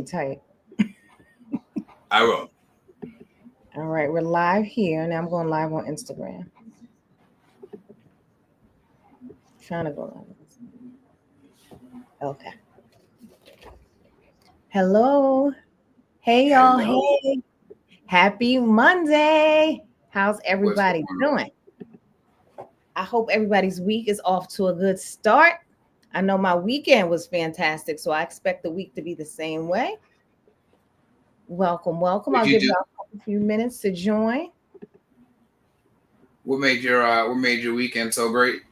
Tight. I will. All right, we're live here. Now I'm going live on Instagram. Trying to go live. Okay. Hello. Hey, y'all. Hello. Hey. Happy Monday. How's What's everybody going on? doing? I hope everybody's week is off to a good start. I know my weekend was fantastic, so I expect the week to be the same way. Welcome, welcome. What I'll you give do? y'all a few minutes to join. What made your weekend so great?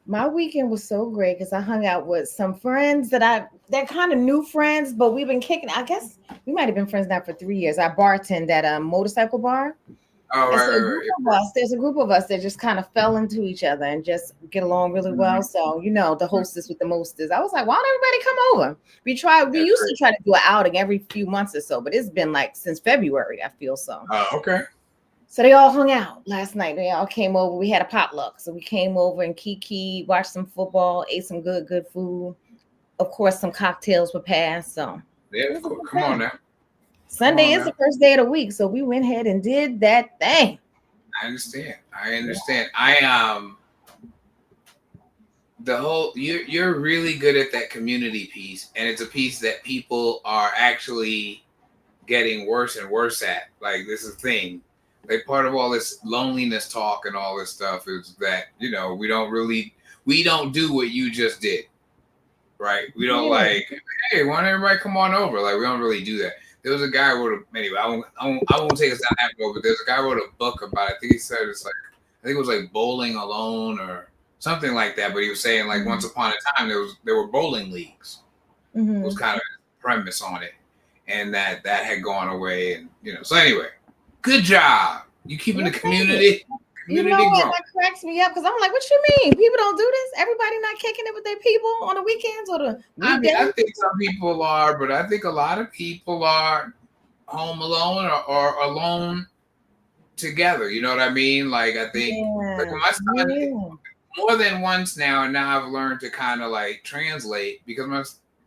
My weekend was so great because I hung out with some friends they're kind of new friends, but we've been kicking. I guess we might have been friends now for 3 years. I bartend at a motorcycle bar. Oh, And right, so right, right. there's a group of us that just kind of fell into each other and just get along really Mhm. well. So, the hostess with the mostest. I was like, why don't everybody come over? We That's used great. to try to do an outing every few months or so, but it's been like since February, I feel so. Okay. So they all hung out last night. They all came over. We had a potluck. So we came over and kiki, watched some football, ate some good food. Of course, some cocktails were passed. So Yeah, it of was a course. good Come on time. now. Come Sunday on is now. the first day of the week. So we went ahead and did that thing. I understand. I Yeah. understand. The whole you're really good at that community piece, and it's a piece that people are actually getting worse and worse at. Like, this is a thing. Like, part of all this loneliness talk and all this stuff is that we don't do what you just did, right? We don't, Yeah. like, hey, why don't everybody come on over? Like, we don't really do that. There was a guy who wrote anyway. I won't take us down that road, but there's a guy who wrote a book about it. I think he said it's like, I think it was like bowling alone or something like that. But he was saying, like, once Mhm. upon a time there were bowling leagues. Was Mhm. kind of his premise on it, and that had gone away, and so anyway, good job. You keeping Well, the thank you. You know community what? growing. That cracks me up because I'm like, what you mean? People don't do this? Everybody not kicking it with their people on the weekends or the I mean, I weekdays? think some people are, but I think a lot of people are home alone or alone together. You know what I mean? Like, I think, like, Yeah. when my son, Yeah. more than once now, and now I've learned to kind of like translate, because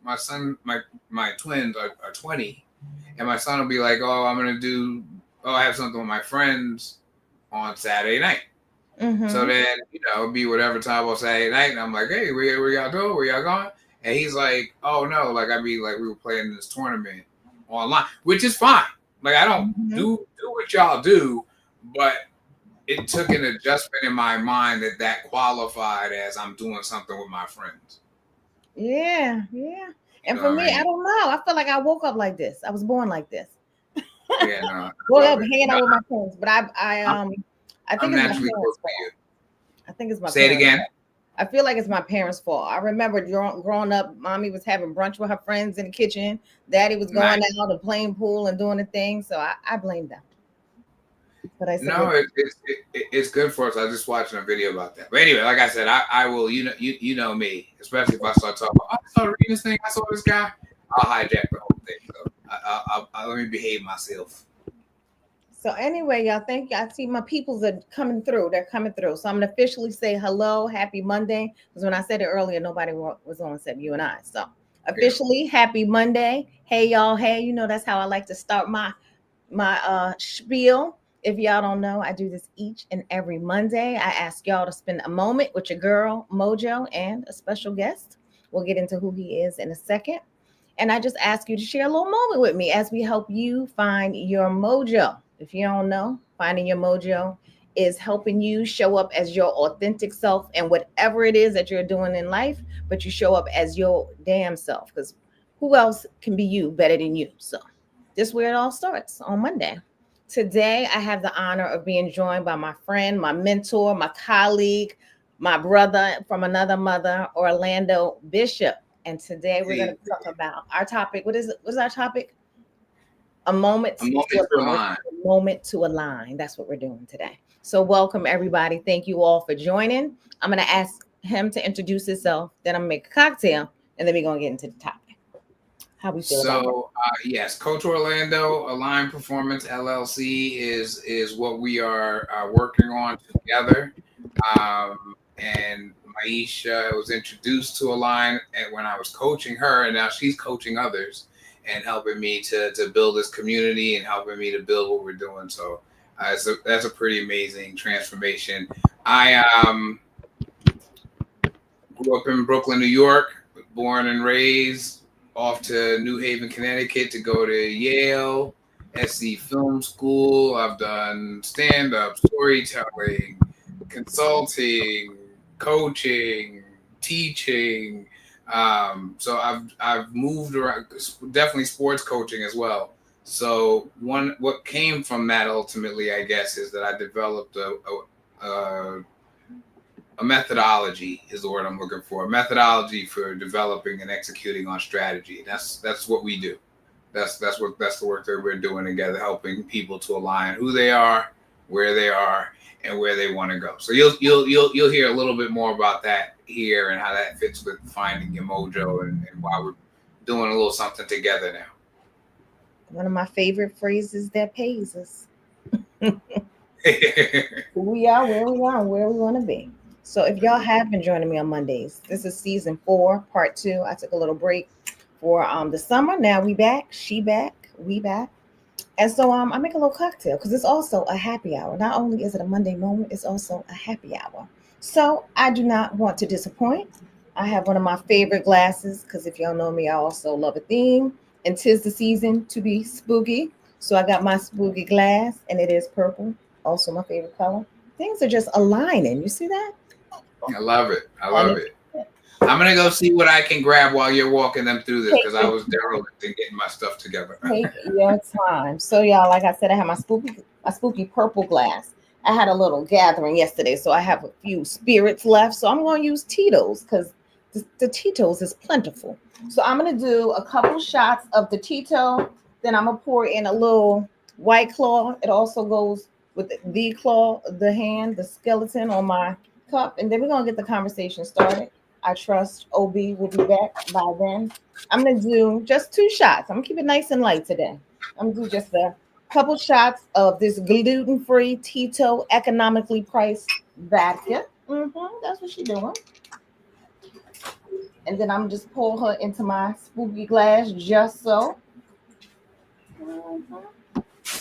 my son, my twins are 20, and my son will be like, I have something with my friends on Saturday night. So Mm-hmm. then, it'll be whatever time on Saturday night, and I'm like, hey, where y'all doing? Where y'all going? And he's like, oh no, like, I mean, like, we were playing this tournament online, which is fine. Like, I don't Mm-hmm. do what y'all do, but it took an adjustment in my mind that qualified as I'm doing something with my friends. Yeah. Yeah. You And know for what I me, I mean? don't know. I feel like I woke up like this. I was born like this. Yeah, no, I Woke love up it. hanging No, out with my friends. But I'm, I think I'm it's my naturally close parents' to fault. you. I think it's my Say it parents' again. fault. I feel like it's my parents' fault. I remember growing up, mommy was having brunch with her friends in the kitchen. Daddy was going Nice. out and playing pool and doing the thing. So I blame them. But I said, No, it's good for us. I was just watching a video about that. But anyway, like I said, I will. You know me, especially if I start talking. Oh, I started reading this thing. I saw this guy. I'll hijack the whole thing. So let me behave myself. so anyway, y'all, thank you. I see my peoples are coming through. They're coming through. So I'm gonna officially say hello, happy Monday. Because when I said it earlier, nobody was on except you and I. So Yeah. officially, happy Monday. Hey y'all, hey, that's how I like to start my spiel. If y'all don't know, I do this each and every Monday. I ask y'all to spend a moment with your girl Mojo and a special guest. We'll get into who he is in a second. And I just ask you to share a little moment with me as we help you find your mojo. If you don't know, finding your mojo is helping you show up as your authentic self and whatever it is that you're doing in life, but you show up as your damn self because who else can be you better than you? So, this is where it all starts on Monday. Today, I have the honor of being joined by my friend, my mentor, my colleague, my brother from another mother, Orlando Bishop. And today we're going Hey, to talk about our topic. What is it? What is our topic? A moment a to moment for align. line. A moment to align. That's what we're doing today. So, welcome everybody. Thank you all for joining. I'm going to ask him to introduce himself. Then I'm going to make a cocktail, and then we're going to get into the topic. How we feel about that? So yes, Coach Orlando Align Performance LLC is what we are working on together. And Maisha was introduced to Align when I was coaching her, and now she's coaching others. and helping me to build this community and helping me to build what we're doing. So that's a pretty amazing transformation. I grew up in Brooklyn, New York, born and raised, off to New Haven, Connecticut to go to Yale, SC Film School. I've done stand up, storytelling, consulting, coaching, teaching. So I've moved around, definitely sports coaching as well. So what came from that ultimately, I guess, is that I developed a methodology is the word I'm looking for. A methodology for developing and executing on strategy. That's what we do. That's the work that we're doing together, helping people to align who they are, and where they want to go. So you'll hear a little bit more about that here and how that fits with finding your mojo and why we're doing a little something together now. One of my favorite phrases that pays us. We are where we are and where we want to be. So if y'all have been joining me on Mondays, this is season 4, part 2. I took a little break for the summer. Now we back, she back, we back. And so I make a little cocktail because it's also a happy hour. Not only is it a Monday moment, it's also a happy hour. So I do not want to disappoint. I have one of my favorite glasses because if y'all know me, I also love a theme. And 'tis the season to be spooky. So I got my spooky glass and it is purple, also my favorite color. Things are just aligning. You see that? I love it. I And love it. I'm gonna go see what I can grab while you're walking them through this because I take was derelict in getting my stuff together. Take your time. So y'all, like I said, I have my spooky purple glass. I had a little gathering yesterday, so I have a few spirits left. So I'm going to use Tito's because the Tito's is plentiful. So I'm going to do a couple shots of the Tito. Then I'm going to pour in a little White Claw. It also goes with the claw, the hand, the skeleton on my cup. And then we're going to get the conversation started. I trust OB will be back by then. I'm gonna do just 2 shots. I'm gonna keep it nice and light today. I'm gonna do just a couple shots of this gluten-free Tito economically priced vodka. That's what she's doing. And then I'm just pour her into my spooky glass just so. Mhm.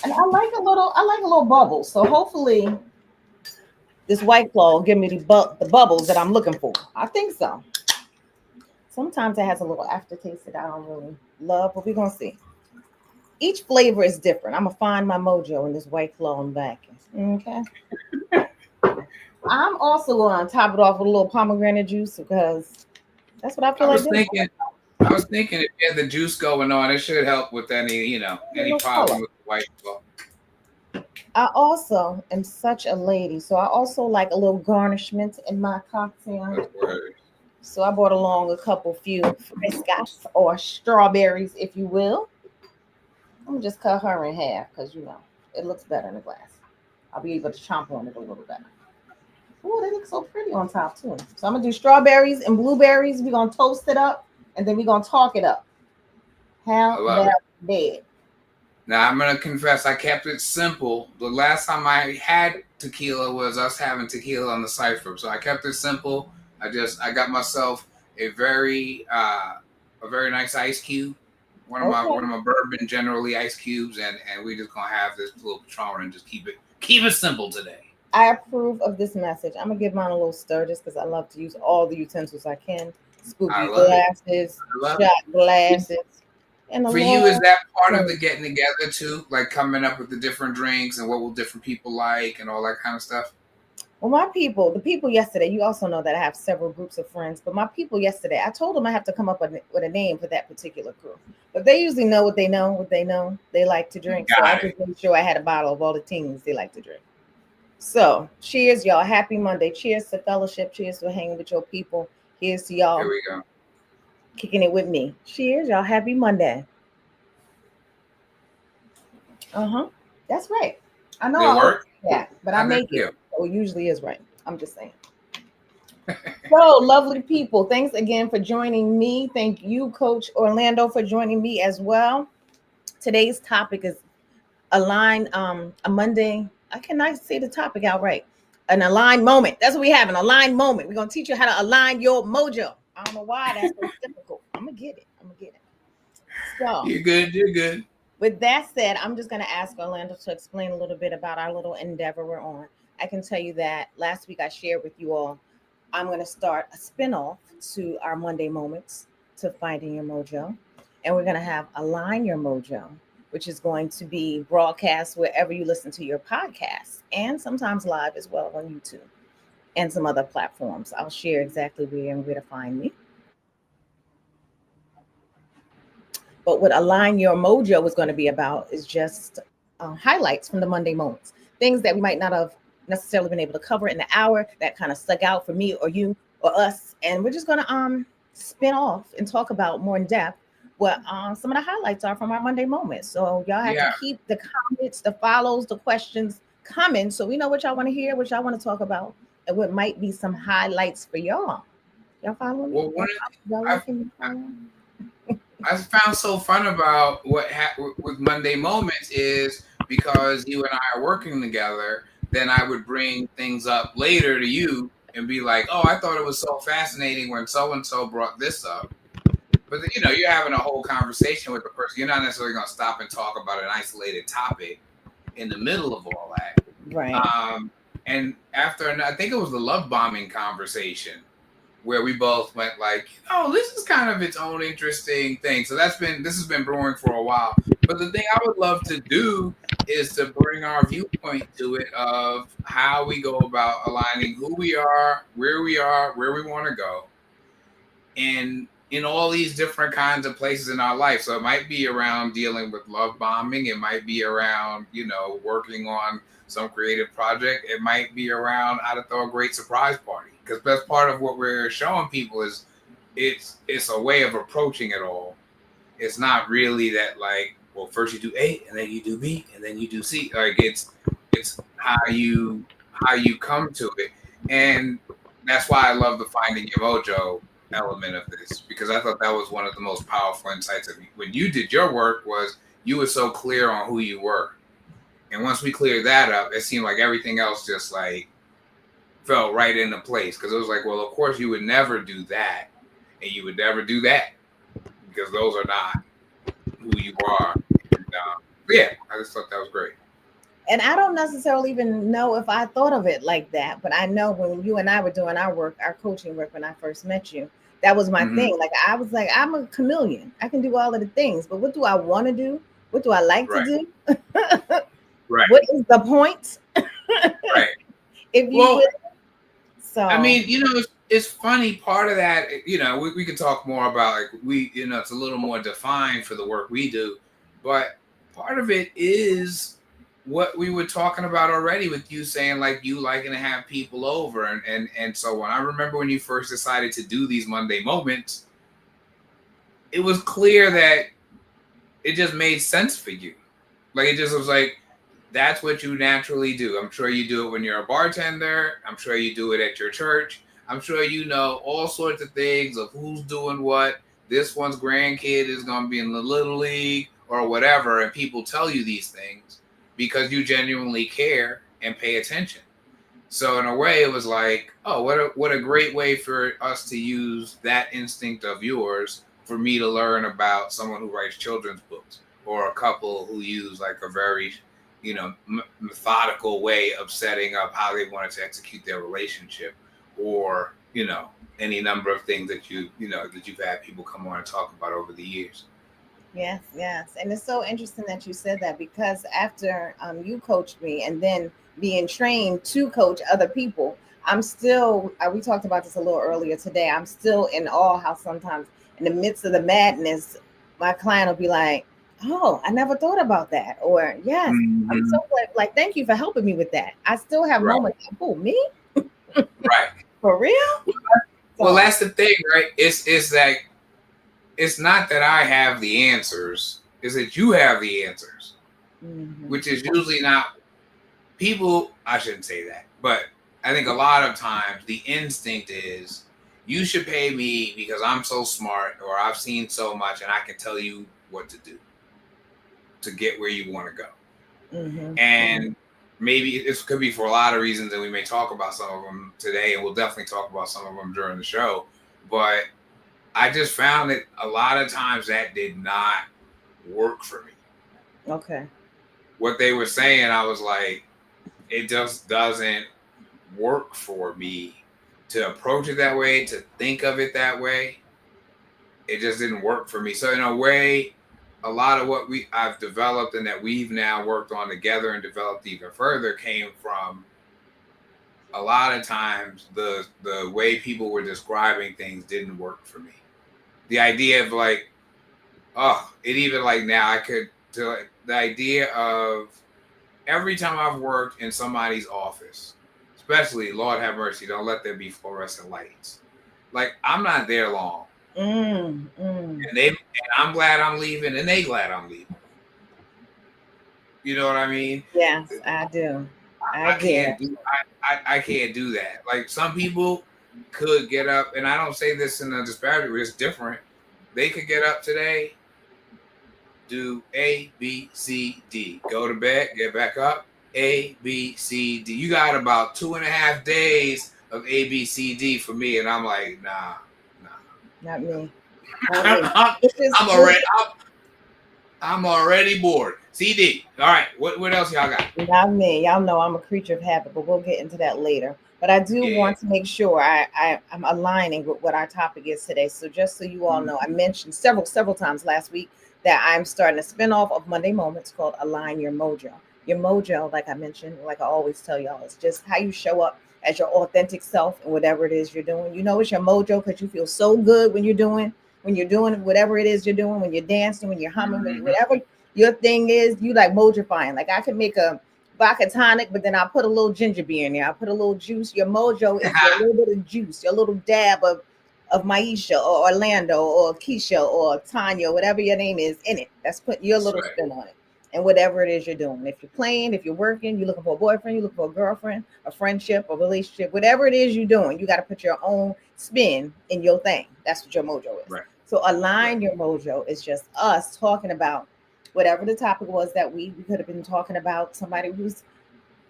And I like a little bubble. So hopefully this White Claw will give me the bubbles that I'm looking for. I think so. Sometimes it has a little aftertaste that I don't really love, but we're gonna see. Each flavor is different. I'm gonna find my mojo in this White Claw and back. Okay. I'm also going to top it off with a little pomegranate juice because that's what I I feel like was doing. thinking, I was thinking if you had the juice going on, it should help with A any little problem color. with the white claw. I also am such a lady, so I also like a little garnishment in my cocktail. That's word. So I brought along a couple few frescas or strawberries, if you will. I'm gonna just cut her in half because it looks better in the glass. I'll be able to chomp on it a little better. Oh, they look so pretty on top too. So I'm gonna do strawberries and blueberries. We're gonna toast it up and then we're gonna talk it up. I How love it. about that? Now I'm gonna confess, I kept it simple. The last time I had tequila was us having tequila on the cipher, so I kept it simple. I got myself a very nice ice cube. One Okay. of my bourbon generally ice cubes, and we just gonna have this little Patron and just keep it simple today. I approve of this message. I'm gonna give mine a little stir just because I love to use all the utensils I can. I Spooky love it. glasses, I love shot it. glasses, and a For you, is long that part of spoon. the getting together too? Like coming up with the different drinks and what will different people like and all that kind of stuff? Well, the people yesterday, you also know that I have several groups of friends, but my people yesterday, I told them I have to come up with a name for that particular group. But they usually know what they know, they like to drink. So I Got it. just made sure I had a bottle of all the things they like to drink. So cheers, y'all. Happy Monday. Cheers to fellowship. Cheers to hanging with your people. Here's to Here y'all we go. kicking it with me. Cheers, y'all. Happy Monday. Uh-huh. That's right. I know Did it I always work? say that, but I How'd that make it. feel? So it usually is right. I'm just saying. So, lovely people, thanks again for joining me. Thank you, Coach Orlando, for joining me as well. Today's topic is a Monday. I cannot say the topic outright. An aligned moment. That's what we have, an aligned moment. We're gonna teach you how to align your mojo. I don't know why that's so difficult. I'm gonna get it. So, You're good. You're good. with that said, I'm just going to ask Orlando to explain a little bit about our little endeavor we're on. I can tell you that last week I shared with you all, I'm going to start a spinoff to our Monday Moments to Finding Your Mojo. And we're going to have Align Your Mojo, which is going to be broadcast wherever you listen to your podcasts and sometimes live as well on YouTube and some other platforms. I'll share exactly where and where to find me. But what Align Your Mojo is going to be about is just highlights from the Monday moments, things that we might not have necessarily been able to cover in the hour that kind of stuck out for me or you or us. And we're just going to spin off and talk about more in depth what some of the highlights are from our Monday moments. So y'all have to Yeah. keep the comments, the follows, the questions coming so we know what y'all want to hear, what y'all want to talk about, and what might be some highlights for y'all. Y'all following me? Well, Y'all I've liking me? Following? I found so fun about with Monday Moments is because you and I are working together. Then I would bring things up later to you and be like, "Oh, I thought it was so fascinating when so and so brought this up." But you're having a whole conversation with the person. You're not necessarily going to stop and talk about an isolated topic in the middle of all that. Right. And after, I think it was the love bombing conversation where we both went like, oh, this is kind of its own interesting thing. So this has been brewing for a while. But the thing I would love to do is to bring our viewpoint to it of how we go about aligning who we are, where we want to go, and in all these different kinds of places in our life. So it might be around dealing with love bombing. It might be around, working on some creative project. It might be around how to throw a great surprise party. Because that's part of what we're showing people is it's a way of approaching it all. It's not really that like, well, first you do A and then you do B and then you do C. Like it's how you come to it. And that's why I love the Finding Your Mojo element of this, because I thought that was one of the most powerful insights of when you did your work was you were so clear on who you were. And once we cleared that up, it seemed like everything else just like fell right into place, because it was like, well, of course you would never do that and you would never do that because those are not who you are. And, yeah, I just thought that was great. And I don't necessarily even know if I thought of it like that, but I know when you and I were doing our work, our coaching work, when I first met you, that was my Mm-hmm. thing. Like I was like, I'm a chameleon. I can do all of the things, but what do I want to do? What do I like to Right, do? right, What is the point? right. If you Well, will. I So mean, it's funny. Part of that, we could talk more about like it's a little more defined for the work we do, but part of it is what we were talking about already with you saying like you liking to have people over and so on. I remember when you first decided to do these Monday moments, it was clear that it just made sense for you. Like it just was like that's what you naturally do. I'm sure you do it when you're a bartender. I'm sure you do it at your church. I'm sure you know all sorts of things of who's doing what. This one's grandkid is going to be in the little league or whatever, and people tell you these things because you genuinely care and pay attention. So in a way, it was like, oh, what a great way for us to use that instinct of yours for me to learn about someone who writes children's books or a couple who use like a very, methodical way of setting up how they wanted to execute their relationship, or any number of things that you've had people come on and talk about over the years. yes, yes. And it's so interesting that you said that because after you coached me and then being trained to coach other people, I'm still, we talked about this a little earlier today. I'm still in awe how sometimes in the midst of the madness, my client will be like, oh, I never thought about that. Or, yes, I'm Mm-hmm. so glad. Like, thank you for helping me with that. I still have Right, moments like, oh, me? right. For real? Well, So, that's the thing, right? It's like it's not that I have the answers, it's that you have the answers, mhm. which is usually not people. I shouldn't say that, but I think a lot of times the instinct is you should pay me because I'm so smart or I've seen so much and I can tell you what to do to get where you want to go. Mhm. Mhm. And maybe it could be for a lot of reasons, and we may talk about some of them today, and we'll definitely talk about some of them during the show. But I just found that a lot of times that did not work for me. Okay. What they were saying, I was like, it just doesn't work for me to approach it that way, to think of it that way. It just didn't work for me. So in a way, a lot of what I've developed and that we've now worked on together and developed even further came from a lot of times the way people were describing things didn't work for me. The idea of like, oh, it even like now I could to like, the idea of every time I've worked in somebody's office, especially Lord have mercy, don't let there be fluorescent lights. Like I'm not there long, Mm. and I'm glad I'm leaving, and they glad I'm leaving. You know what I mean? Yes, I do. I I get can't it. do I can't do that. Like some people could get up, and I don't say this in a disparity, it's different. They could get up today, do A, B, C, D. Go to bed, get back up, A, B, C, D. You got about 2.5 days of A, B, C, D for me, and I'm like, nah, Not me. Not nah. me. Which is I'm which already, I'm already bored. CD. All right, what else y'all got? Not me. Y'all know I'm a creature of habit, but we'll get into that later. But I do Yeah. want to make sure I'm aligning with what our topic is today. So just so you all know, I mentioned several times last week that I'm starting a spinoff of Monday Moments called Align Your Mojo. Your mojo, like I mentioned, like I always tell y'all, is just how you show up as your authentic self and whatever it is you're doing. You know it's your mojo because you feel so good when you're doing whatever it is you're doing, when you're dancing, when you're humming, when you, Mm-hmm. whatever your thing is, you like mojifying. Like I can make a vodka tonic, but then I put a little ginger beer in there. I put a little juice. Your mojo is your little bit of juice, your little dab of Maisha or Orlando or Keisha or Tanya, whatever your name is in it. That's put your That's little right. spin on it. And whatever it is you're doing. If you're playing, if you're working, you're looking for a boyfriend, you're looking for a girlfriend, a friendship, a relationship, whatever it is you're doing, you got to put your own spin in your thing. That's what your mojo is. Right. So Right. align your mojo is just us talking about whatever the topic was that we could have been talking about somebody who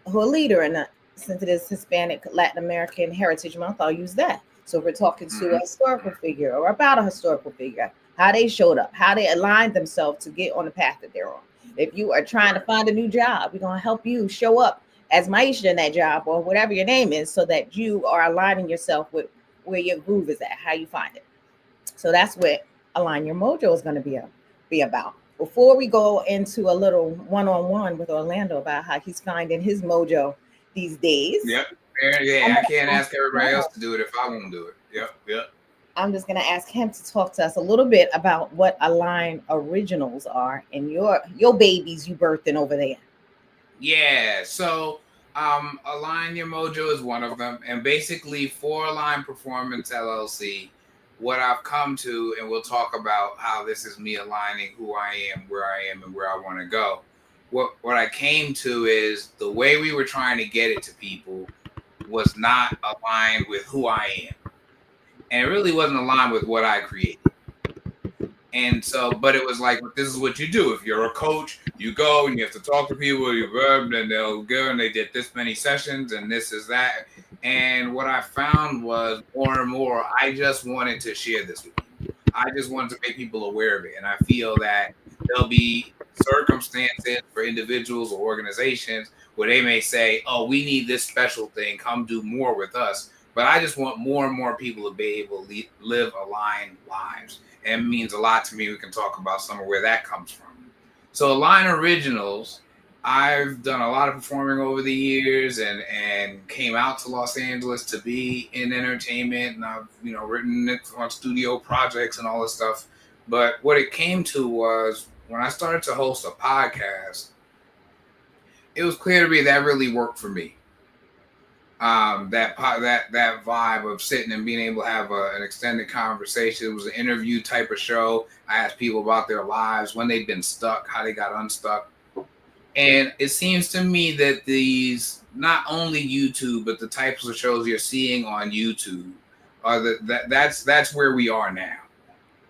a leader in since it is Hispanic Latin American Heritage Month, I'll use that. So if we're talking to Mm-hmm. a historical figure or about a historical figure, how they showed up, how they aligned themselves to get on the path that they're on. If you are trying to Right. find a new job, we're gonna help you show up as Maisha in that job or whatever your name is, so that you are aligning yourself with where your groove is at, how you find it. So that's what Align Your Mojo is going to be about. Before we go into a little one-on-one with Orlando about how he's finding his mojo these days, Yep. Yeah, I'm I going can't to ask ask everybody else him. to do it if I won't do it. Yep. Yep. I'm just going to ask him to talk to us a little bit about what Align Originals are and your babies you birthing over there. Yeah. So, Align Your Mojo is one of them, and basically, for Align Performance LLC, what I've come to, and we'll talk about how this is me aligning who I am, and where I want to go. What I came to is the way we were trying to get it to people was not aligned with who I am, and it really wasn't aligned with what I created. And so, but it was like, this is what you do. If you're a coach, you go and you have to talk to people, and they'll go and they did this many sessions and this is that. And what I found was more and more, I just wanted to share this with people. I just wanted to make people aware of it. And I feel that there'll be circumstances for individuals or organizations where they may say, oh, we need this special thing, come do more with us. But I just want more and more people to be able to live aligned lives, and it means a lot to me. We can talk about some of where that comes from. So Align Originals, I've done a lot of performing over the years, and came out to Los Angeles to be in entertainment, and I've written on studio projects and all this stuff. But what it came to was when I started to host a podcast, it was clear to me that really worked for me. That vibe of sitting and being able to have an extended conversation. It was an interview type of show. I asked people about their lives, when they'd been stuck, how they got unstuck. And it seems to me that these, not only YouTube, but the types of shows you're seeing on YouTube are that's where we are now.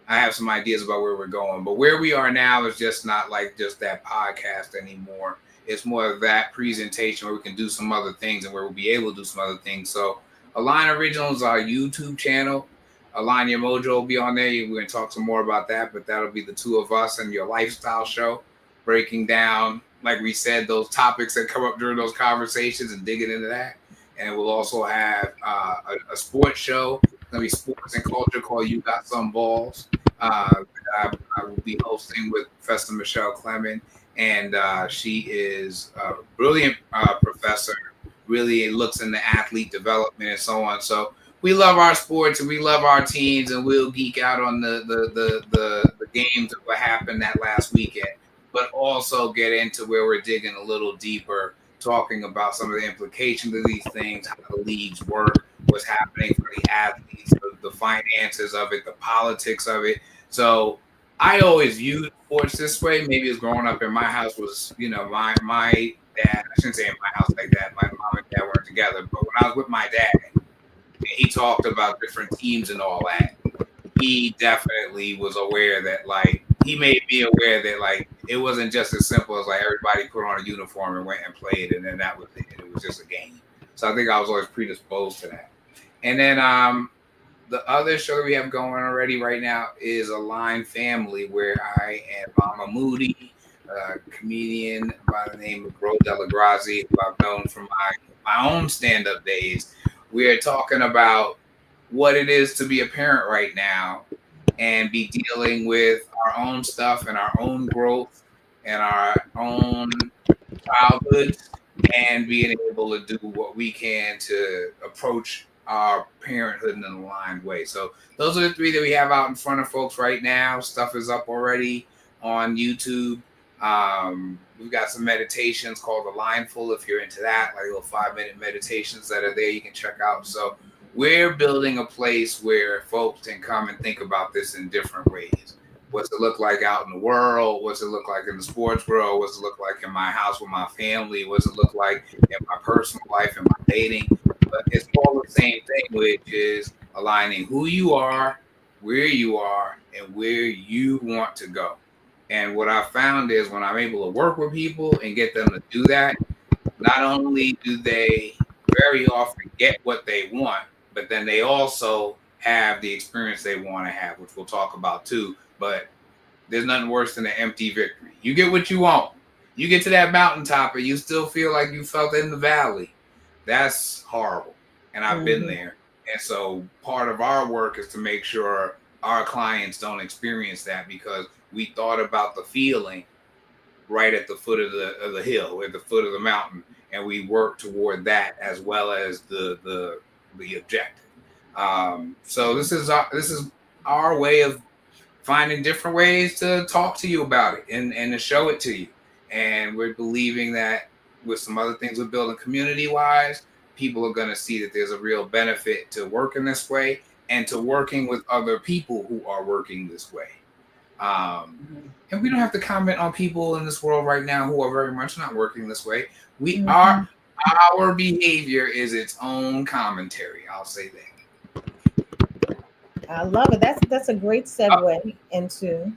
I have some ideas about where we're going, but where we are now is just not like just that podcast anymore. It's more of that presentation where we can do some other things and where we'll be able to do some other things. So Align Originals is our YouTube channel. Align Your Mojo will be on there. We're going to talk some more about that, but that'll be the two of us and your lifestyle show, breaking down, like we said, those topics that come up during those conversations and digging into that. And we'll also have a sports show. It's going to be sports and culture called You Got Some Balls. I will be hosting with Professor Michelle Clement, and she is a brilliant professor, really looks into athlete development and so on. So we love our sports and we love our teams, and we'll geek out on the games of what happened that last weekend, but also get into where we're digging a little deeper, talking about some of the implications of these things, how the leagues work, what's happening for the athletes, the finances of it, the politics of it. So I always viewed sports this way. Maybe it's growing up in my house was, my dad. I shouldn't say in my house like that. My mom and dad weren't together, but when I was with my dad, and he talked about different teams and all that, he definitely was aware that, like, he made me aware that, like, it wasn't just as simple as like everybody put on a uniform and went and played, and then that was it. It was just a game. So I think I was always predisposed to that. And then the other show that we have going already right now is Align Family, where I and Mama Moody, a comedian by the name of Bro Delagrazi, who I've known from my own stand up days. We are talking about what it is to be a parent right now and be dealing with our own stuff and our own growth and our own childhoods, and being able to do what we can to approach our parenthood in an aligned way. So those are the three that we have out in front of folks right now. Stuff is up already on YouTube. We've got some meditations called Alignful if you're into that, like little 5-minute meditations that are there you can check out. So we're building a place where folks can come and think about this in different ways. What's it look like out in the world? What's it look like in the sports world? What's it look like in my house with my family? What's it look like in my personal life and my dating? But it's all the same thing, which is aligning who you are, and where you want to go. And what I found is when I'm able to work with people and get them to do that, not only do they very often get what they want, but then they also have the experience they want to have, which we'll talk about too. But there's nothing worse than an empty victory. You get what you want. You get to that mountaintop and you still feel like you felt in the valley. That's horrible. And I've been Mm-hmm. there. And so part of our work is to make sure our clients don't experience that, because we thought about the feeling right at the foot of the hill, at the foot of the mountain, and we work toward that as well as the objective. So this is our way of finding different ways to talk to you about it and to show it to you. And we're believing that with some other things we're building community wise, people are going to see that there's a real benefit to working this way and to working with other people who are working this way. Um, and we don't have to comment on people in this world right now who are very much not working this way. We are Mm-hmm. Our behavior is its own commentary. I'll say that. I love it. That's a great segue into.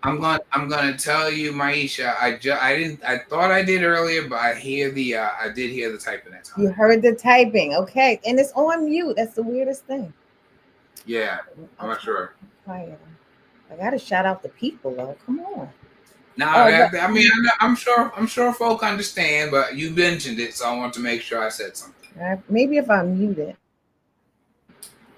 I'm gonna tell you, Maisha. I thought I did earlier, but I did hear the typing that time. You heard the typing, okay, and it's on mute. That's the weirdest thing. Yeah, I'm I'll not try sure. quieter. I gotta shout out the people though. Come on. Now, Oh, but I mean, I'm sure folk understand, but you mentioned it, so I want to make sure I said something. maybe if I mute it.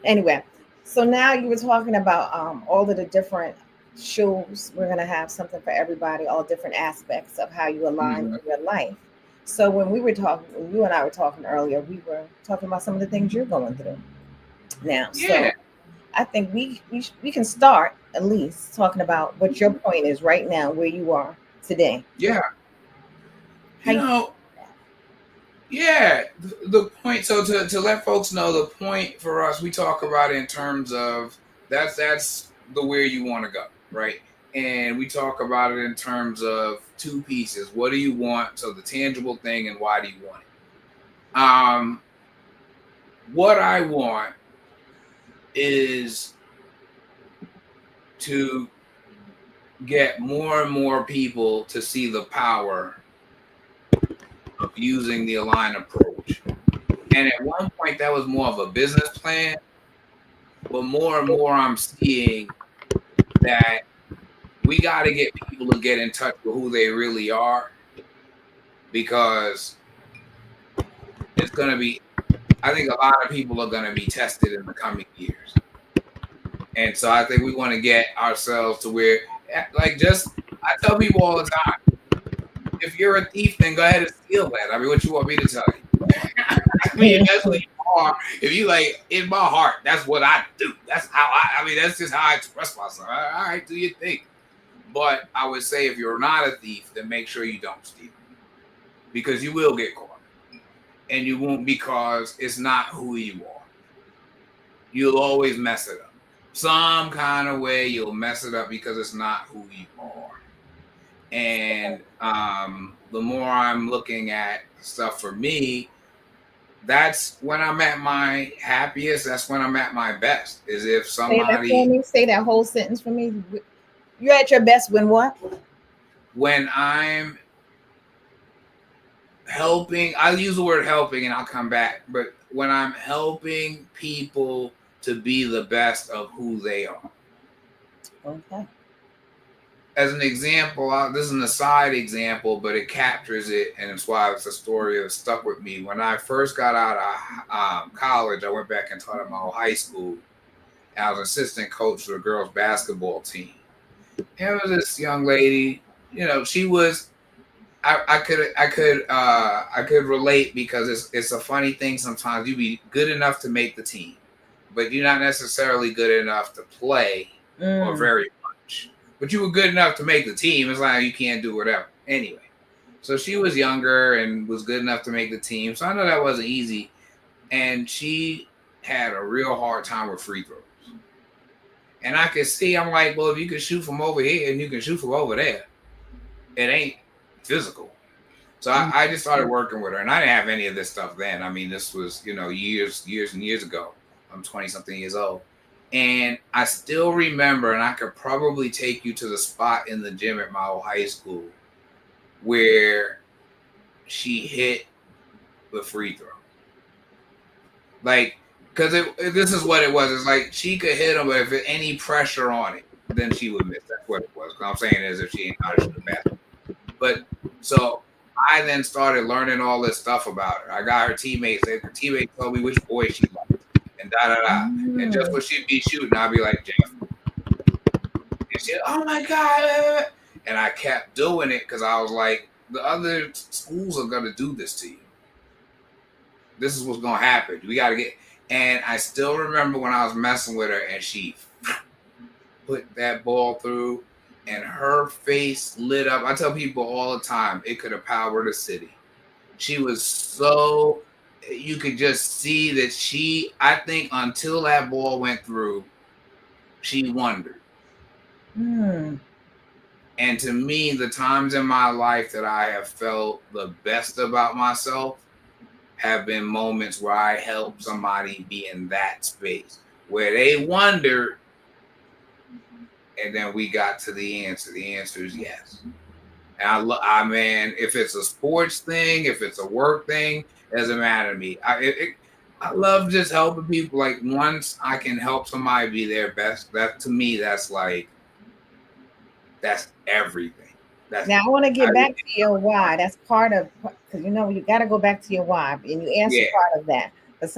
Anyway, so now you were talking about all of the different shows. We're gonna have something for everybody, all different aspects of how you align Hmm. in your life. So when we were talking, when you and I were talking earlier, we were talking about some of the things you're going through now. Yeah, So I think we can start at least talking about what your point is right now, where you are today. yeah. How You you, know, yeah. The point. So to let folks know, the point for us, we talk about it in terms of that's the where you want to go, right? And we talk about it in terms of two pieces. What do you want? So the tangible thing, and why do you want it? What I want is to get more and more people to see the power of using the align approach. And at one point, that was more of a business plan. But more and more, I'm seeing that we got to get people to get in touch with who they really are, because it's going to be, I think a lot of people are going to be tested in the coming years. And so I think we want to get ourselves to where, like, just, I tell people all the time, if you're a thief, then go ahead and steal that. I mean, what you want me to tell you? I mean, if that's what you are, if you like, in my heart, that's what I do. That's how I mean, that's just how I express myself. All right, do your thing. But I would say if you're not a thief, then make sure you don't steal, because you will get caught. And you won't, because it's not who you are. You'll always mess it up. Some kind of way you'll mess it up because it's not who you are. And the more I'm looking at stuff for me, that's when I'm at my happiest. That's when I'm at my best. Is if Say that for somebody, me. Say that whole sentence for me. You're at your best when what? when I'm helping, I'll use the word helping and I'll come back, but when I'm helping people to be the best of who they are. Okay. As an example, this is an aside example, but it captures it, and it's why it's a story that stuck with me. When I first got out of college, I went back and taught at my old high school. And I was assistant coach for the girls' basketball team. And it was this young lady, she was. I could relate, because it's a funny thing. Sometimes you be good enough to make the team, but you're not necessarily good enough to play, or very much. But you were good enough to make the team. It's like you can't do whatever. Anyway, so she was younger and was good enough to make the team. So I know that wasn't easy. And she had a real hard time with free throws. And I could see, I'm like, well, if you can shoot from over here and you can shoot from over there, it ain't physical. So I just started working with her, and I didn't have any of this stuff then. I mean, this was, years and years ago. I'm 20 something years old. And I still remember, and I could probably take you to the spot in the gym at my old high school where she hit the free throw. Like, because this is what it was. It's like she could hit them, but if any pressure on it, then she would miss. That's what it was. What I'm saying is, if she ain't how to shoot a basket. But so I then started learning all this stuff about her. I got her teammates. Her teammates told me which boy she liked, and da da da. And just when she'd be shooting, I'd be like, Jeff. And she, oh my God. And I kept doing it because I was like, the other schools are going to do this to you. This is what's going to happen. We got to get. And I still remember when I was messing with her and she put that ball through and her face lit up. I tell people all the time, it could have powered a city. She was so, you could just see that I think until that ball went through, she wondered. And to me, the times in my life that I have felt the best about myself have been moments where I helped somebody be in that space where they wondered, and then we got to the answer. The answer is yes. And I man, if it's a sports thing, if it's a work thing, it doesn't matter to me. I love just helping people. Like, once I can help somebody be their best, that to me, that's everything. Now I want to get back to your why. That's part of, because you got to go back to your why, and you answered part of that. But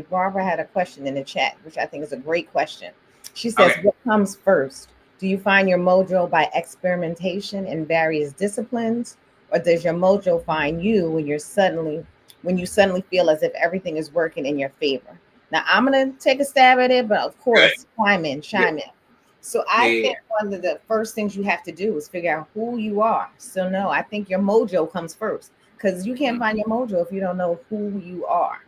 Barbara had a question in the chat, which I think is a great question. She says, What comes first? Do you find your mojo by experimentation in various disciplines, or does your mojo find you when you suddenly feel as if everything is working in your favor? Now I'm gonna take a stab at it, but of course, chime in. So I think one of the first things you have to do is figure out who you are. So no, I think your mojo comes first, because you can't find your mojo if you don't know who you are.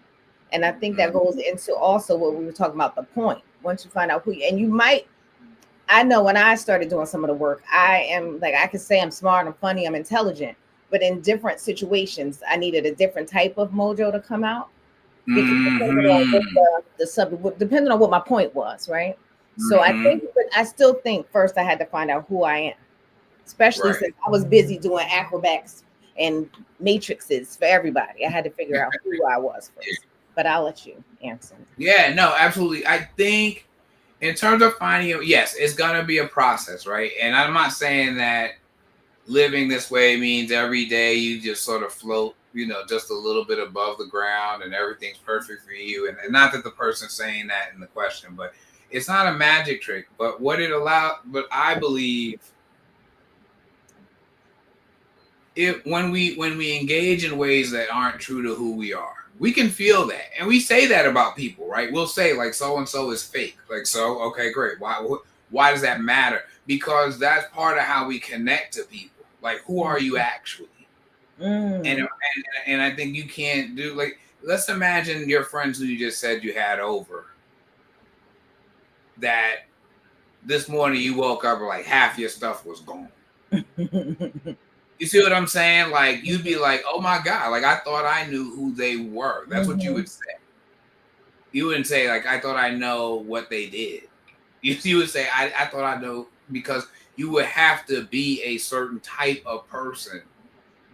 And I think that goes into also what we were talking about, the point. Once you find out I know when I started doing some of the work, I am like, I could say I'm smart, I'm funny, I'm intelligent, but in different situations, I needed a different type of mojo to come out. Because depending on what the subject, depending on what my point was, right? So I think, but I still think first I had to find out who I am, especially since I was busy doing acrobats and matrices for everybody. I had to figure out who I was first. but I'll let you answer. Yeah, no, absolutely. I think in terms of finding, yes, it's gonna be a process, right? And I'm not saying that living this way means every day you just sort of float, just a little bit above the ground and everything's perfect for you. And not that the person's saying that in the question, but it's not a magic trick. But but I believe it when we engage in ways that aren't true to who we are, we can feel that, and we say that about people, right? We'll say like so and so is fake, like, so okay, great. Why does that matter? Because that's part of how we connect to people. Like, who are you actually? And Mm. and I think you can't do, like, let's imagine your friends who you just said you had over, that this morning you woke up and like half your stuff was gone. You see what I'm saying? Like, you'd be like, oh my God, like I thought I knew who they were. That's what you Mhm. would say. You wouldn't say, like, I thought I know what they did. You would say, I thought I know, because you would have to be a certain type of person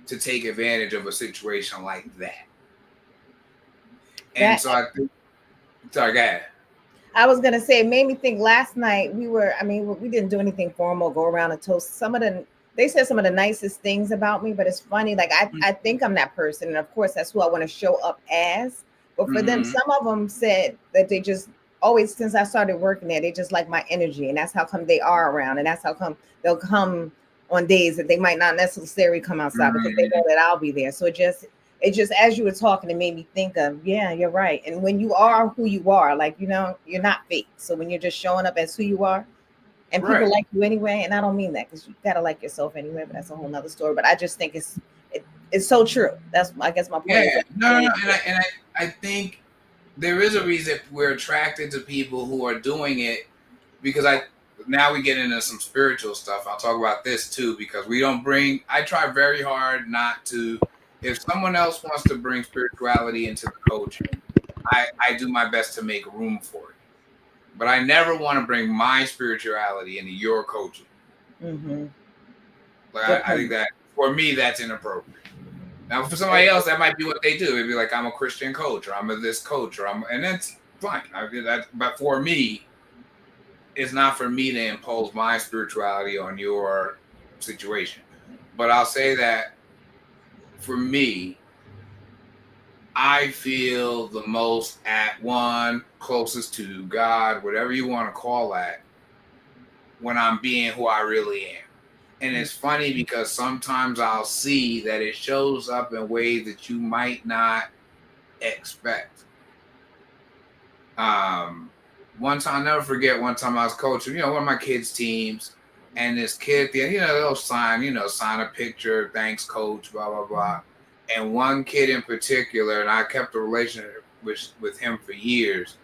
to take advantage of a situation like that. And That so I think, sorry, go ahead. I was gonna say, it made me think. Last night we were, I mean, we didn't do anything formal, go around and toast. They said some of the nicest things about me, but it's funny. Like I think I'm that person, and of course that's who I want to show up as. But for them, Mm-hmm. some of them said that they just always, since I started working there, they just like my energy, and that's how come they are around, and that's how come they'll come on days that they might not necessarily come outside because they Mm-hmm. know that I'll be there. So it just as you were talking, it made me think of, yeah, you're right. And when you are who you are, like, you're not fake. So when you're just showing up as who you are, and people Right. like you anyway, and I don't mean that because you gotta like yourself anyway, but that's a whole nother story. But I just think it's so true. That's, I guess, my point Yeah. is that No, it's no, no. so And I think there is a reason we're attracted to people who are doing it, because now we get into some spiritual stuff. I'll talk about this too, because I try very hard not to, if someone else wants to bring spirituality into the coaching, I do my best to make room for it. But I never want to bring my spirituality into your coaching. true. Like, Good I think point. that for me, that's inappropriate. Now, for Very somebody else, good. that might be what they do. It'd be like, I'm a Christian coach, or I'm a this coach, and that's fine. But for me, it's not for me to impose my spirituality on your situation. But I'll say that for me, I feel the most at one, closest to God, whatever you want to call that, when I'm being who I really am. And it's funny because sometimes I'll see that it shows up in ways that you might not expect. Um, One time, I'll never forget, one time I was coaching, one of my kids' teams, and this kid, they'll sign a picture, thanks, coach, blah, blah, blah. And one kid in particular, and I kept a relationship with him for years,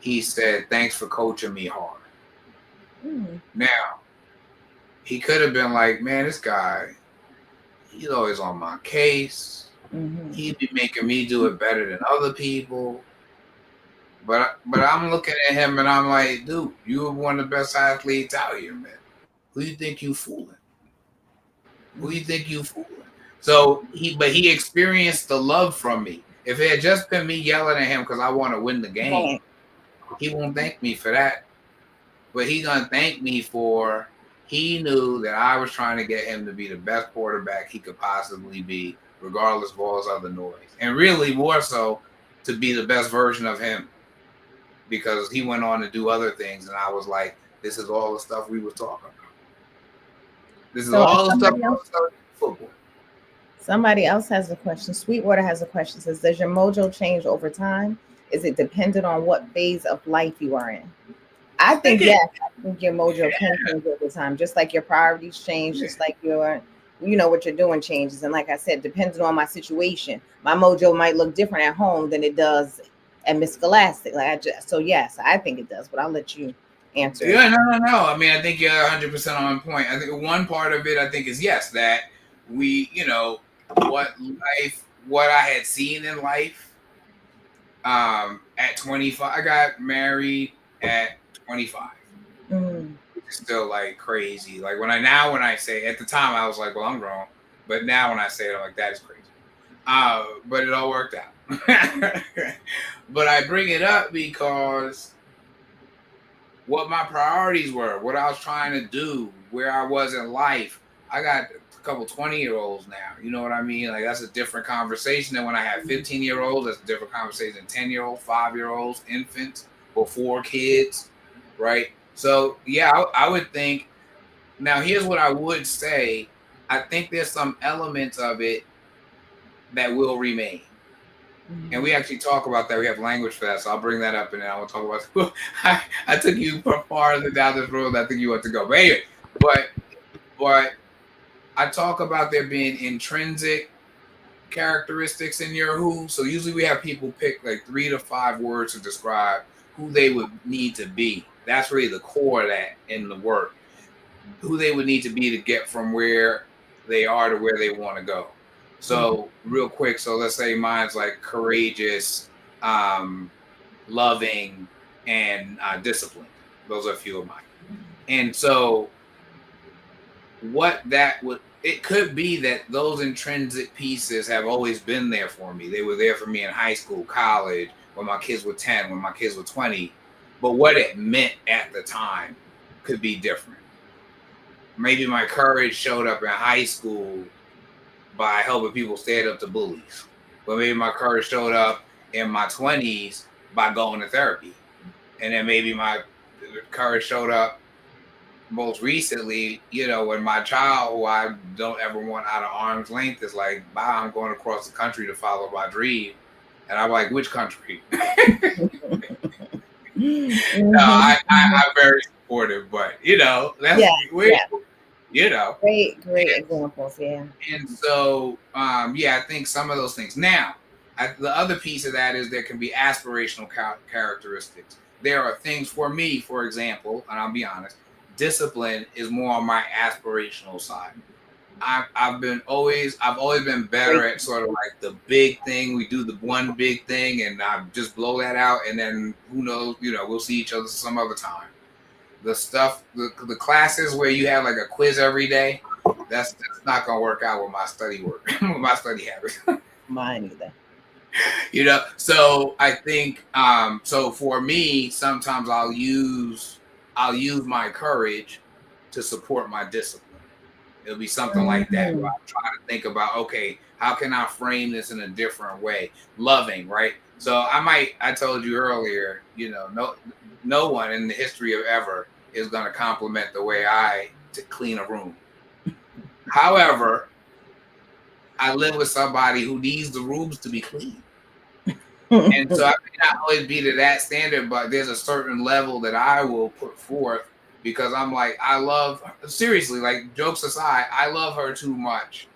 he said, thanks for coaching me hard. Mm-hmm. Now, he could have been like, man, this guy, he's always on my case. Mm-hmm. He'd be making me do it better than other people. But I'm looking at him and I'm like, dude, you were one of the best athletes out here, man. Who you think you fooling? Who you think you fooling? But he experienced the love from me. If it had just been me yelling at him because I want to win the game, Right. he won't thank me for that. But he's gonna thank me for, he knew that I was trying to get him to be the best quarterback he could possibly be, regardless of all his other noise, and really more so to be the best version of him, because he went on to do other things, and I was like, this is all the stuff we was talking about. This is So all the stuff somebody we else was talking about football. has a question. Sweetwater has a question. Says, does your mojo change over time? Is it dependent on what phase of life you are in? I I think think it, yes. I think your mojo can change over time, just like your priorities change, yeah, just like what you're doing changes. And like I said, depending on my situation, my mojo might look different at home than it does at Miss Scholastic. So yes, I think it does, but I'll let you answer it. yeah, no, no, no. I mean, I think you're 100% on point. I think one part of it, I think, is yes, that we, what I had seen in life. At 25, I got married at 25. Mm, It's still like crazy. Like when I say, at the time I was like, well, I'm grown, but now when I say it, I'm like, that is crazy. But it all worked out. But I bring it up because what my priorities were, what I was trying to do, where I was in life. I got a couple 20-year-olds now. You know what I mean? Like that's a different conversation than when I had 15-year-olds. That's a different conversation than 10-year-olds, 5-year-olds, infants, before kids, right? So yeah, I would think. Now here's what I would say. I think there's some elements of it that will remain. And we Mhm. actually talk about that. We have language for that, so I'll bring that up, and then I will talk about. I took you farther down this road than I think you want to go. But anyway, but but I talk about there being intrinsic characteristics in your who. So usually we have people pick like 3 to 5 words to describe who they would need to be. That's really the core of that in the work. Who they would need to be to get from where they are to where they want to go. Mhm. So real quick, so let's say mine's like courageous, um, loving, and disciplined. Those are a few of mine. And so what that would it could be that those intrinsic pieces have always been there for me. They were there for me in high school, college, when my kids were 10, when my kids were 20. But what it meant at the time could be different. Maybe my courage showed up in high school by helping people stand up to bullies. But maybe my courage showed up in my 20s by going to therapy. And then maybe my courage showed up most recently, when my child, who I don't ever want out of arm's length, is like, "Bye, I'm going across the country to follow my dream." And I'm like, "Which country?" No, Mhm. I'm very supportive, but that's Yeah, weird, yeah. you know. Great, great examples. Yeah. And so, yeah, I think some of those things. Now, the other piece of that is there can be aspirational characteristics. There are things for me, for example, and I'll be honest, discipline is more on my aspirational side. I've always been better Great. at sort of like the big thing. We do the one big thing, and I just blow that out, and then who knows? We'll see each other some other time. The stuff, the classes where you have like a quiz every day, that's not gonna work out with my study work, with my study habits. Mine either. So I think so for me, sometimes I'll use my courage to support my discipline. It'll be something like that where Mhm. I'm trying to think about, okay, how can I frame this in a different way? Loving, right? So I told you earlier, no one in the history of ever is going to compliment the way I to clean a room. However, I live with somebody who needs the rooms to be clean. And so I may not always be to that standard, but there's a certain level that I will put forth because I'm like, I love, seriously, like jokes aside, I love her too much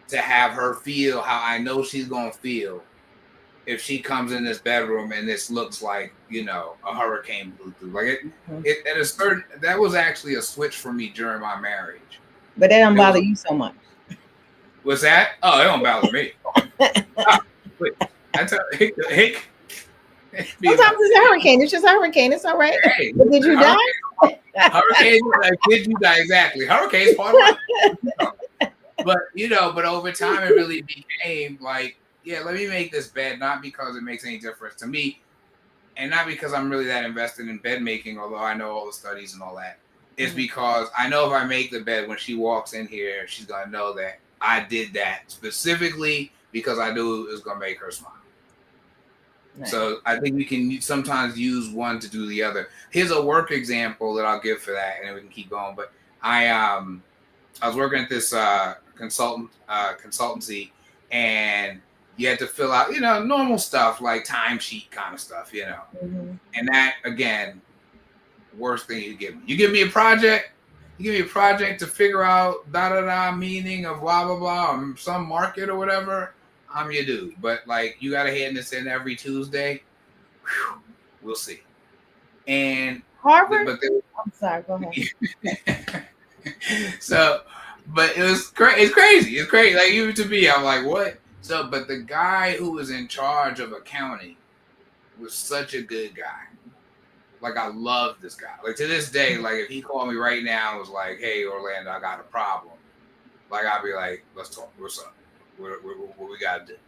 to have her feel how I know she's gonna feel if she comes in this bedroom and this looks like a hurricane blew through. Like it at a certain that was actually a switch for me during my marriage. But that don't It was bother you so much. what's that? Oh, it don't bother me. Ah, wait, I tell hey, Sometimes it's a hurricane. It's just a hurricane. It's all right. hey, But did you hurricane, die? hurricane, did you die exactly? Hurricane's part of life. But over time it really became like, yeah, let me make this bed, not because it makes any difference to me, and not because I'm really that invested in bed making, although I know all the studies and all that. It's Mhm. because I know if I make the bed, when she walks in here, she's gonna know that I did that specifically because I knew it was gonna make her smile. Nice. So I think we can sometimes use one to do the other. Here's a work example that I'll give for that, and then we can keep going. But I was working at this consultancy, and you had to fill out, normal stuff like timesheet kind of stuff. Mhm. And that again, worst thing you give me. You give me a project. You give me a project to figure out da da da meaning of blah blah blah, some market or whatever. I'm your dude. But like, you got to hand this in every Tuesday. Whew, we'll see. And Harvard? but I'm sorry. Go ahead. so, but it was crazy. It's crazy. It's crazy. Like, even to me, I'm like, what? So, but the guy who was in charge of accounting was such a good guy. Like, I love this guy. Like, to this day, like, if he called me right now and was like, "Hey, Orlando, I got a problem," like, I'd be like, "Let's talk. What's up?" what we got to do.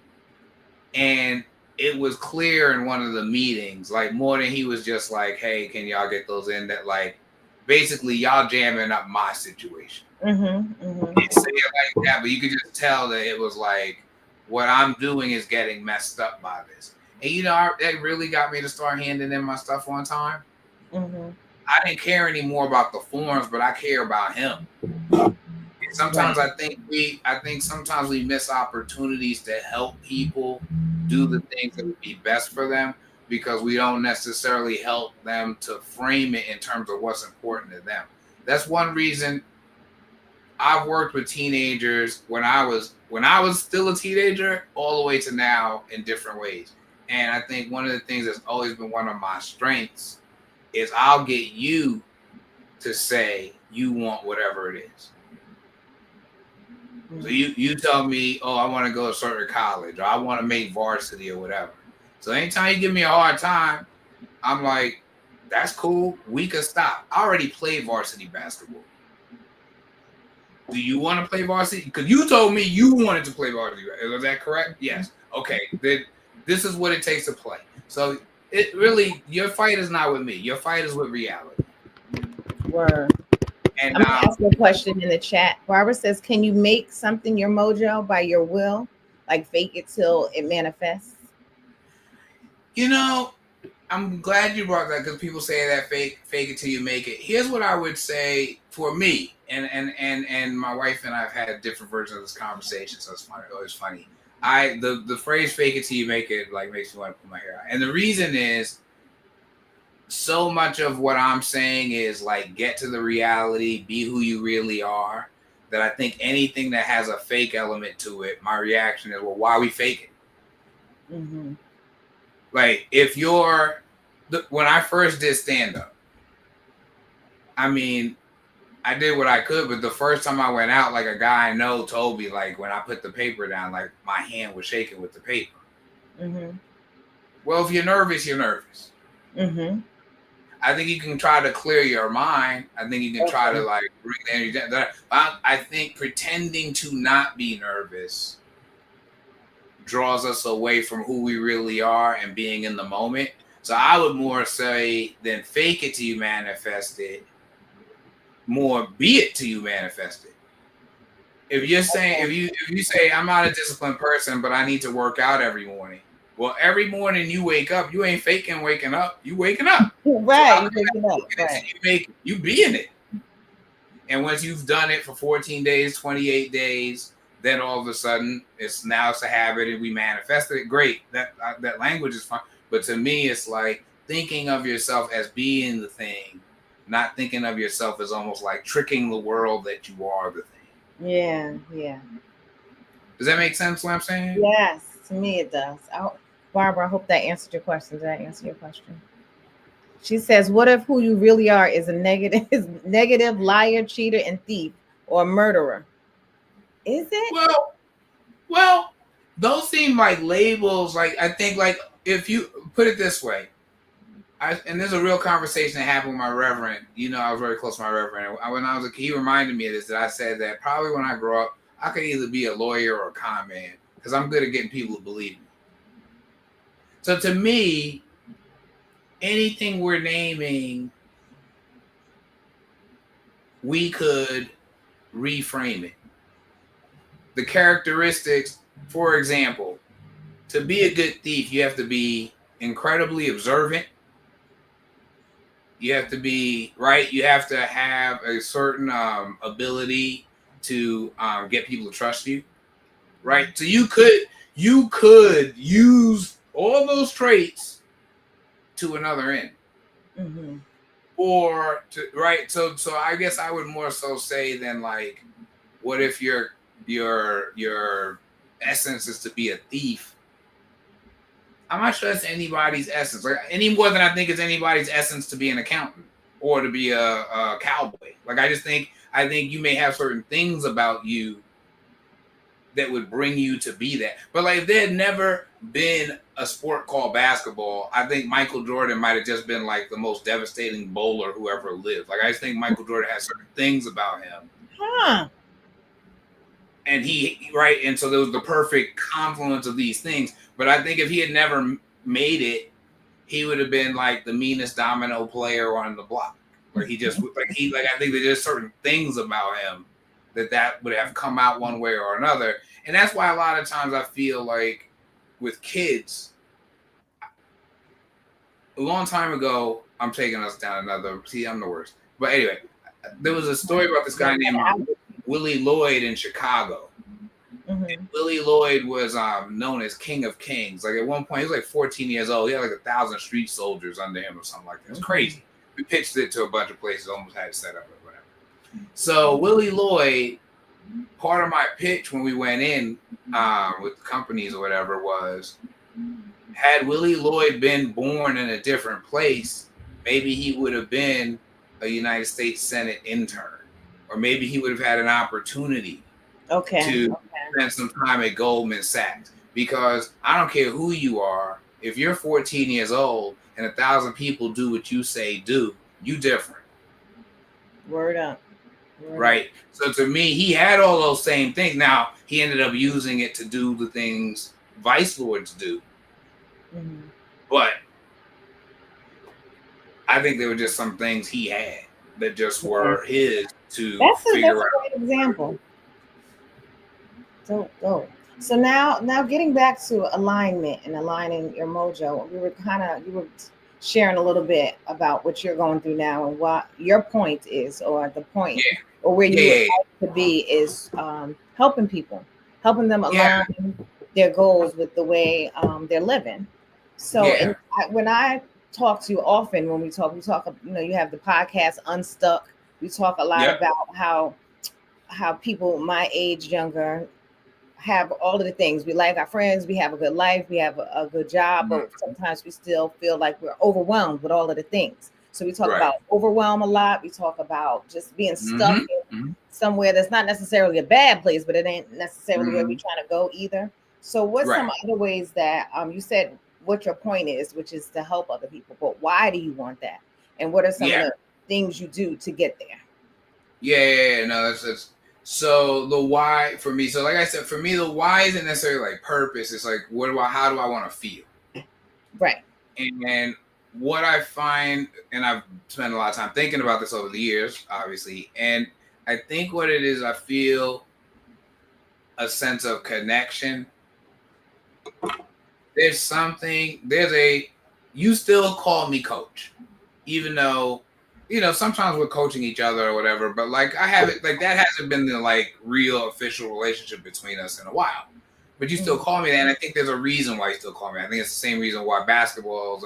And it was clear in one of the meetings, like more than he was just like, hey, can y'all get those in? That like basically y'all jamming up my situation. He didn't say it like that, but you could just tell that it was like what I'm doing is getting messed up by this. And that really got me to start handing in my stuff on time. I didn't care anymore about the forms, but I care about him. Sometimes Right. I think sometimes we miss opportunities to help people do the things that would be best for them because we don't necessarily help them to frame it in terms of what's important to them. That's one reason I've worked with teenagers when I was still a teenager all the way to now in different ways. And I think one of the things that's always been one of my strengths is I'll get you to say you want whatever it is. So you tell me, oh, I want to go to a certain college or I want to make varsity or whatever. So anytime you give me a hard time, I'm like, that's cool. We could stop. I already played varsity basketball. Do you want to play varsity? Because you told me you wanted to play varsity. Is that correct? Yes. Okay. Then this is what it takes to play. So it really, your fight is not with me. Your fight is with reality. Word. And I'm gonna ask you a question in the chat. Barbara says, "Can you make something your mojo by your will, like fake it till it manifests?" I'm glad you brought that because people say that fake it till you make it. Here's what I would say for me, and my wife and I have had different versions of this conversation, so it's funny. Always funny. The phrase "fake it till you make it" like makes me want to put my hair out, and the reason is so much of what I'm saying is like get to the reality, be who you really are. That I think anything that has a fake element to it, my reaction is, well, why are we faking? Like if when I first did stand up, I mean, I did what I could, but the first time I went out, like a guy I know told me, like when I put the paper down, like my hand was shaking with the paper. Well, if you're nervous, you're nervous. I think you can try to clear your mind. I think you can try to like bring the energy down. I think pretending to not be nervous draws us away from who we really are and being in the moment. So I would more say than fake it till you manifest it, more be it till you manifest it. If you're saying if you say I'm not a disciplined person, but I need to work out every morning. Well, every morning you wake up, you ain't faking waking up. You waking up. Right. So You waking up. You be in it. And once you've done it for 14 days, 28 days, then all of a sudden it's a habit and we manifested it. Great. That language is fine. But to me, it's like thinking of yourself as being the thing, not thinking of yourself as almost like tricking the world that you are the thing. Yeah. Does that make sense what I'm saying? Yes, to me it does. Barbara, I hope that answered your question. Did I answer your question? She says, "What if who you really are is a negative liar, cheater, and thief, or murderer? Is it?" Well, those seem like labels. Like I think, like if you put it this way, and there's a real conversation that happened with my reverend. I was very close to my reverend. When I was a kid, he reminded me of this. That I said that probably when I grow up, I could either be a lawyer or a con man because I'm good at getting people to believe me. So to me, anything we're naming, we could reframe it. The characteristics, for example, to be a good thief, you have to be incredibly observant. You have to be right. You have to have a certain ability to get people to trust you, right? So you could use all those traits to another end, or to right. So I guess I would more so say than like, what if your essence is to be a thief? I'm not sure that's anybody's essence, like any more than I think it's anybody's essence to be an accountant or to be a cowboy. Like I think you may have certain things about you that would bring you to be that. But like if there had never been a sport called basketball, I think Michael Jordan might have just been like the most devastating bowler who ever lived. Like I just think Michael Jordan has certain things about him. and he right, and so there was the perfect confluence of these things. But I think if he had never made it, he would have been like the meanest domino player on the block. Where he just like I think there's certain things about him that would have come out one way or another, and that's why a lot of times I feel like with kids, a long time ago, I'm taking us down another. See, I'm the worst. But anyway, there was a story about this guy named Willie Lloyd in Chicago. Mm-hmm. Willie Lloyd was known as King of Kings. Like at one point, he was like 14 years old. He had like 1,000 street soldiers under him or something like that. It's crazy. We pitched it to a bunch of places, almost had it set up or whatever. So Willie Lloyd, part of my pitch when we went in with companies or whatever was, had Willie Lloyd been born in a different place, maybe he would have been a United States Senate intern, or maybe he would have had an opportunity to spend some time at Goldman Sachs. Because I don't care who you are, if you're 14 years old and 1,000 people do what you say do, you different. Word up. Right. So to me, he had all those same things. Now he ended up using it to do the things vice lords do. Mm-hmm. But I think there were just some things he had that just were his to figure out. That's a great example. So now getting back to alignment and aligning your mojo, you were sharing a little bit about what you're going through now and what your point is, or the point, or where you would like to be is helping people, helping them align their goals with the way they're living. So when I talk to you often, when we talk, you have the podcast Unstuck. We talk a lot about how people my age, younger, have all of the things. We like our friends, we have a good life, we have a good job, but sometimes we still feel like we're overwhelmed with all of the things. So we talk about overwhelm a lot. We talk about just being stuck in somewhere that's not necessarily a bad place, but it ain't necessarily where we're trying to go either. So what's some other ways that you said what your point is, which is to help other people, but why do you want that? And what are some of the things you do to get there? No, that's so the why for me. So like I said, for me, the why isn't necessarily like purpose. It's like how do I want to feel? Right. And what I find, and I've spent a lot of time thinking about this over the years, obviously, and I think what it is, I feel a sense of connection. You still call me coach, even though, sometimes we're coaching each other or whatever, but like I haven't, like that hasn't been the like real official relationship between us in a while. But you still call me that, and I think there's a reason why you still call me. I think it's the same reason why basketball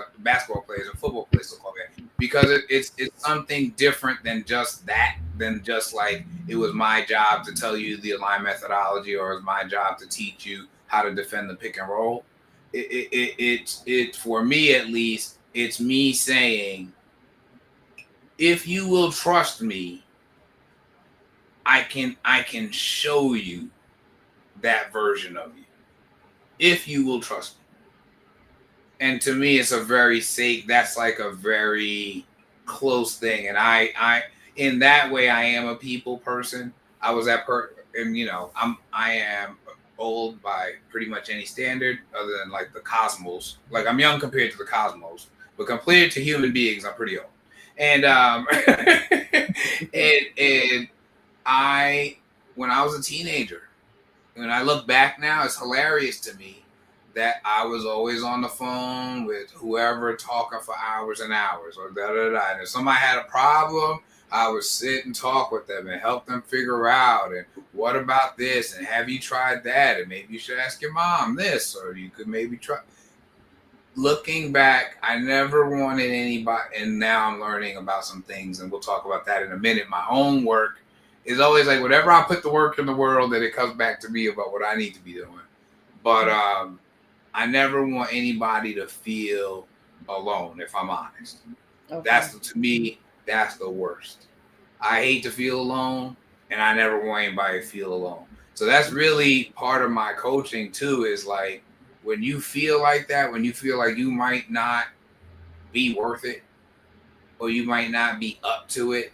players and football players still call me that, because it's something different than just that, than just like it was my job to tell you the align methodology, or it was my job to teach you how to defend the pick and roll. It's for me at least, it's me saying, if you will trust me, I can show you that version of you, if you will trust me. And to me, it's that's like a very close thing. And I in that way, I am a people person. I was and I am old by pretty much any standard other than like the cosmos. Like I'm young compared to the cosmos, but compared to human beings, I'm pretty old. And and when I was a teenager, when I look back now, it's hilarious to me that I was always on the phone with whoever, talking for hours and hours, or da. And if somebody had a problem, I would sit and talk with them and help them figure out, and what about this, and have you tried that, and maybe you should ask your mom this, or you could maybe try. Looking back, I never wanted anybody, and now I'm learning about some things, and we'll talk about that in a minute. My own work is always like, whatever I put the work in the world, that it comes back to me about what I need to be doing. But I never want anybody to feel alone, if I'm honest. Okay. To me, that's the worst. I hate to feel alone, and I never want anybody to feel alone. So that's really part of my coaching too, is like, when you feel like that, when you feel like you might not be worth it, or you might not be up to it,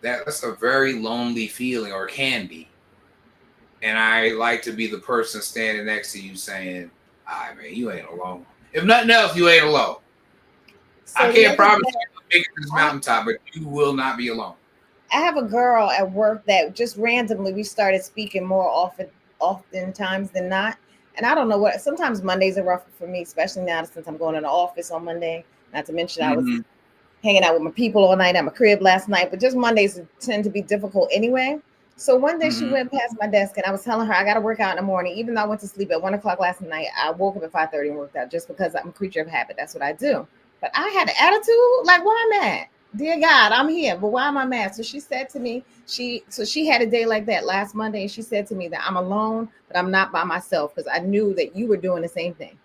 that's a very lonely feeling, or can be. And I like to be the person standing next to you saying, "All right, man, you ain't alone. If nothing else, you ain't alone. I So the can't other promise day, you you'll make it to this I, mountaintop, but you will not be alone." I have a girl at work that just randomly we started speaking more oftentimes than not. And I don't know what. Sometimes Mondays are rough for me, especially now since I'm going in the office on Monday. Not to mention I was Mm-hmm. hanging out with my people all night at my crib last night, but just Mondays tend to be difficult anyway. So one day she Mm-hmm. went past my desk and I was telling her I got to work out in the morning. Even though I went to sleep at 1 o'clock last night, I woke up at 5:30 and worked out just because I'm a creature of habit. That's what I do. But I had an attitude like, why am I mad? Dear God, I'm here, but why am I mad? So she said to me, she had a day like that last Monday, and she said to me that I'm alone, but I'm not by myself because I knew that you were doing the same thing.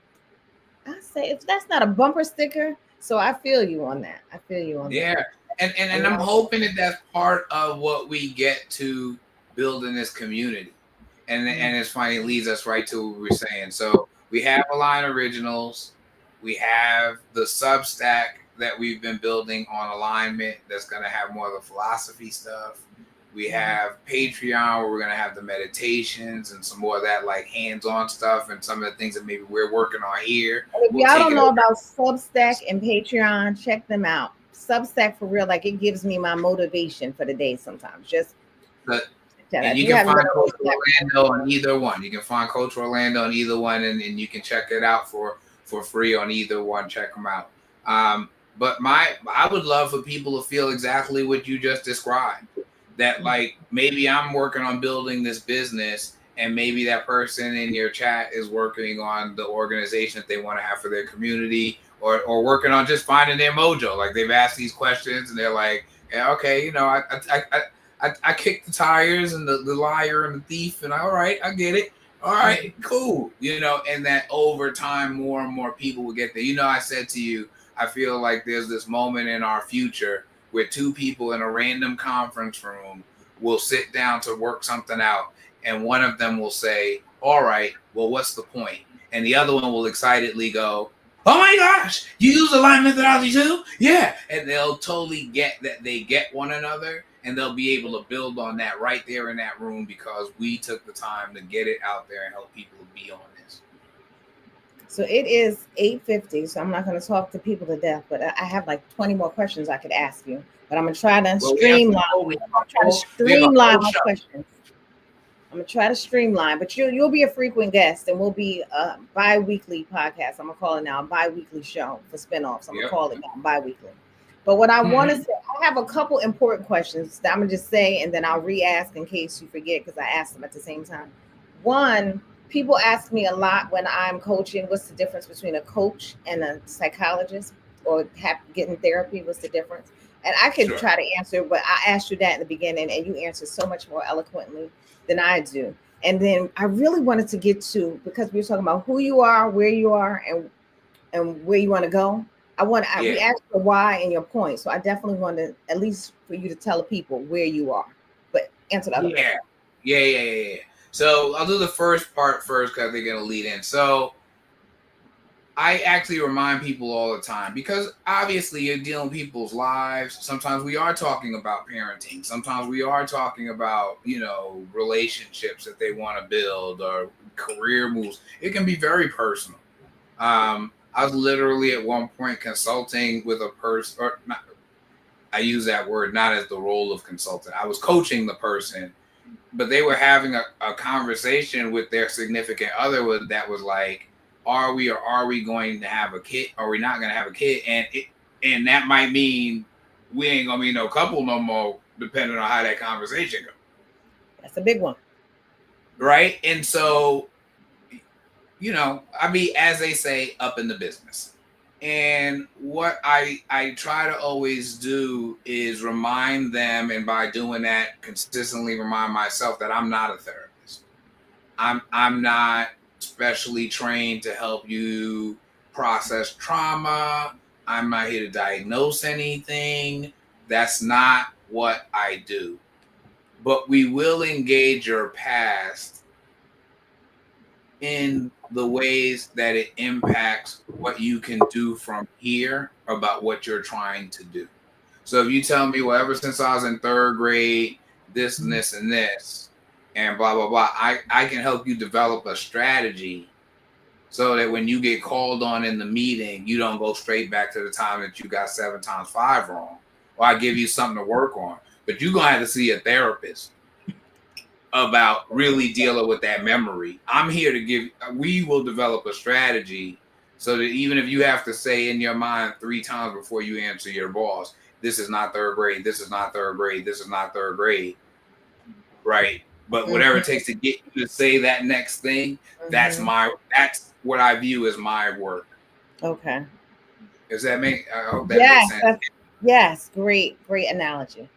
I say, if that's not a bumper sticker, so I feel you on that. I feel you on that. Yeah, and I'm Alone. hoping that that's part of what we get to build in this community. And it's funny, it leads us right to what we were saying. So we have Align Originals, we have the Substack that we've been building on alignment. That's going to have more of the philosophy stuff. We have Patreon where we're going to have the meditations and some more of that like hands-on stuff and some of the things that maybe we're working on here. And if We'll y'all take don't it know over. about Substack and Patreon, check them out. Substack for real, like it gives me my motivation for the day sometimes. Just check that And out. you You can have find literally Coach Orlando on either one. You can find Coach Orlando on either one, and you can check it out for free on either one. Check them out. But I would love for people to feel exactly what you just described. That like maybe I'm working on building this business, and maybe that person in your chat is working on the organization that they want to have for their community, or working on just finding their mojo. Like they've asked these questions, and they're like, yeah, okay, I kicked the tires and the liar and the thief, and all right, I get it. All right, cool. And that over time, more and more people will get there. I said to you, I feel like there's this moment in our future where two people in a random conference room will sit down to work something out, and one of them will say, all right, well, what's the point? And the other one will excitedly go, oh my gosh, you use alignment methodology too? Yeah. And they'll totally get that they get one another, and they'll be able to build on that right there in that room because we took the time to get it out there and help people be on this. So it is 8:50. So I'm not going to talk to people to death, but I have like 20 more questions I could ask you. But I'm gonna try to Well, we have streamline. a whole, we I'm have gonna a try to whole, we have a streamline whole my show. questions. I'm gonna try to streamline, but you'll be a frequent guest, and we'll be a bi-weekly podcast. I'm gonna call it now a bi-weekly show for spinoffs. I'm gonna Yep. call it now bi-weekly. But what I want to Mm-hmm. say, I have a couple important questions that I'm gonna just say, and then I'll re-ask in case you forget because I asked them at the same time. One, people ask me a lot when I'm coaching, what's the difference between a coach and a psychologist, or getting therapy? What's the difference? And I could Sure. try to answer, but I asked you that in the beginning, and you answered so much more eloquently than I do. And then I really wanted to get to, because we were talking about who you are, where you are, and where you want to go. Yeah. We asked the why and your point, so I definitely want to at least for you to tell the people where you are, but answer the other part. Yeah. Yeah. So I'll do the first part first because they're gonna lead in. So I actually remind people all the time because obviously you're dealing with people's lives. Sometimes we are talking about parenting. Sometimes we are talking about, relationships that they want to build or career moves. It can be very personal. I was literally at one point consulting with a person, or not, I use that word not as the role of consultant. I was coaching the person, but they were having a conversation with their significant other that was like, are we going to have a kid? Are we not going to have a kid? And that might mean we ain't gonna be no couple no more, depending on how that conversation goes, That's a big one. right? And so, I be, as they say, up in the business. And what I try to always do is remind them, and by doing that, consistently remind myself that I'm not a therapist. I'm not specially trained to help you process trauma. I'm not here to diagnose anything. That's not what I do. But we will engage your past in the ways that it impacts what you can do from here about what you're trying to do. So if you tell me, well, ever since I was in third grade, this and this and this, and blah blah blah. I can help you develop a strategy so that when you get called on in the meeting, you don't go straight back to the time that you got 7 times 5 wrong. Or I give you something to work on. But you're gonna have to see a therapist about really dealing with that memory. I'm here to we will develop a strategy so that even if you have to say in your mind 3 times before you answer your boss, this is not third grade, this is not third grade, this is not third grade, right? But whatever it Mm-hmm. takes to get you to say that next thing, Mm-hmm. that's what I view as my work. Okay. Does that make? I hope that makes Yes, sense. that's yes, great analogy.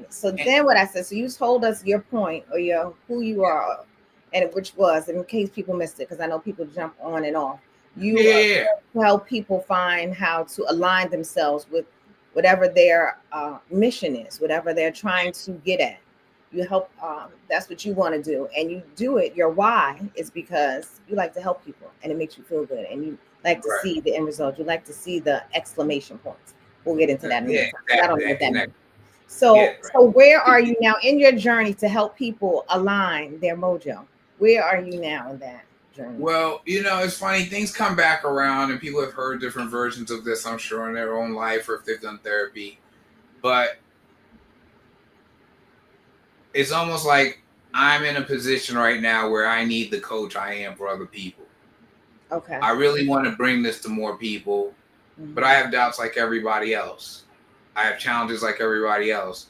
So And, then what I said, so you told us your point or your who you are, and which was, in case people missed it, because I know people jump on and off. yeah, You yeah, are yeah. there to help people find how to align themselves with whatever their mission is, whatever they're trying to get at. You help. That's what you want to do, and you do it. Your why is because you like to help people, and it makes you feel good, and you like to Right. see the end result. You like to see the exclamation points. We'll get into that in a Yeah, minute. I don't exactly. know what that means. Exactly. Yeah, right. So where are you now in your journey to help people align their mojo? Where are you now in that journey? Well, it's funny. Things come back around, and people have heard different versions of this, I'm sure, in their own life or if they've done therapy. But it's almost like I'm in a position right now where I need the coach I am for other people. Okay. I really want to bring this to more people, but I Mm-hmm. have doubts like everybody else. I have challenges like everybody else.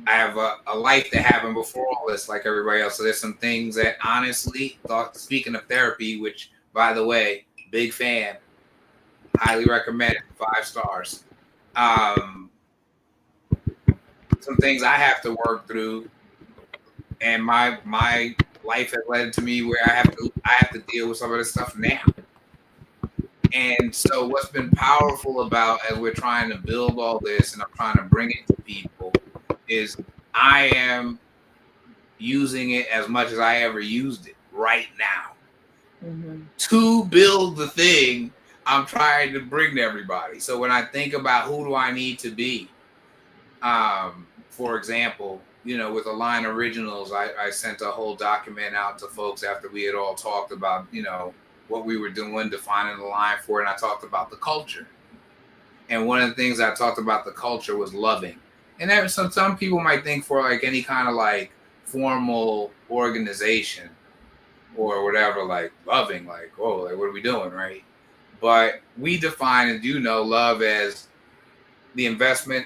I have a life that happened before all this, like everybody else. So there's some things that honestly, speaking of therapy, which by the way, big fan, highly recommend it, 5 stars. Um, some things I have to work through, and my life has led to me where I have to deal with some of this stuff now. And so, what's been powerful about as we're trying to build all this, and I'm trying to bring it to people, is I am using it as much as I ever used it right now Mm-hmm. to build the thing I'm trying to bring to everybody. So when I think about who do I need to be, for example, with Align Originals, I sent a whole document out to folks after we had all talked about, what we were doing, defining the line for it, and I talked about the culture. And one of the things I talked about the culture was loving. And there some people might think for like any kind of like formal organization or whatever, like loving, like, oh, like what are we doing, right? But we define, as love as the investment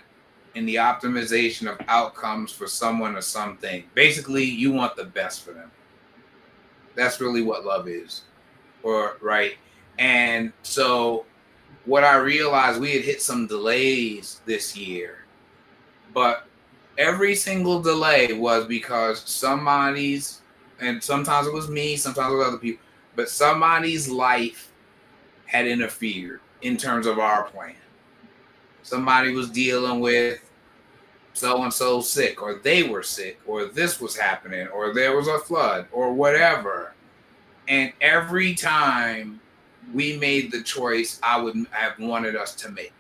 in the optimization of outcomes for someone or something. Basically, you want the best for them. That's really what love is. Or right. And so what I realized, we had hit some delays this year, but every single delay was because somebody's, and sometimes it was me, sometimes it was other people, but somebody's life had interfered in terms of our plan. Somebody was dealing with so and so sick, or they were sick, or this was happening, or there was a flood, or whatever. And every time we made the choice I would have wanted us to make,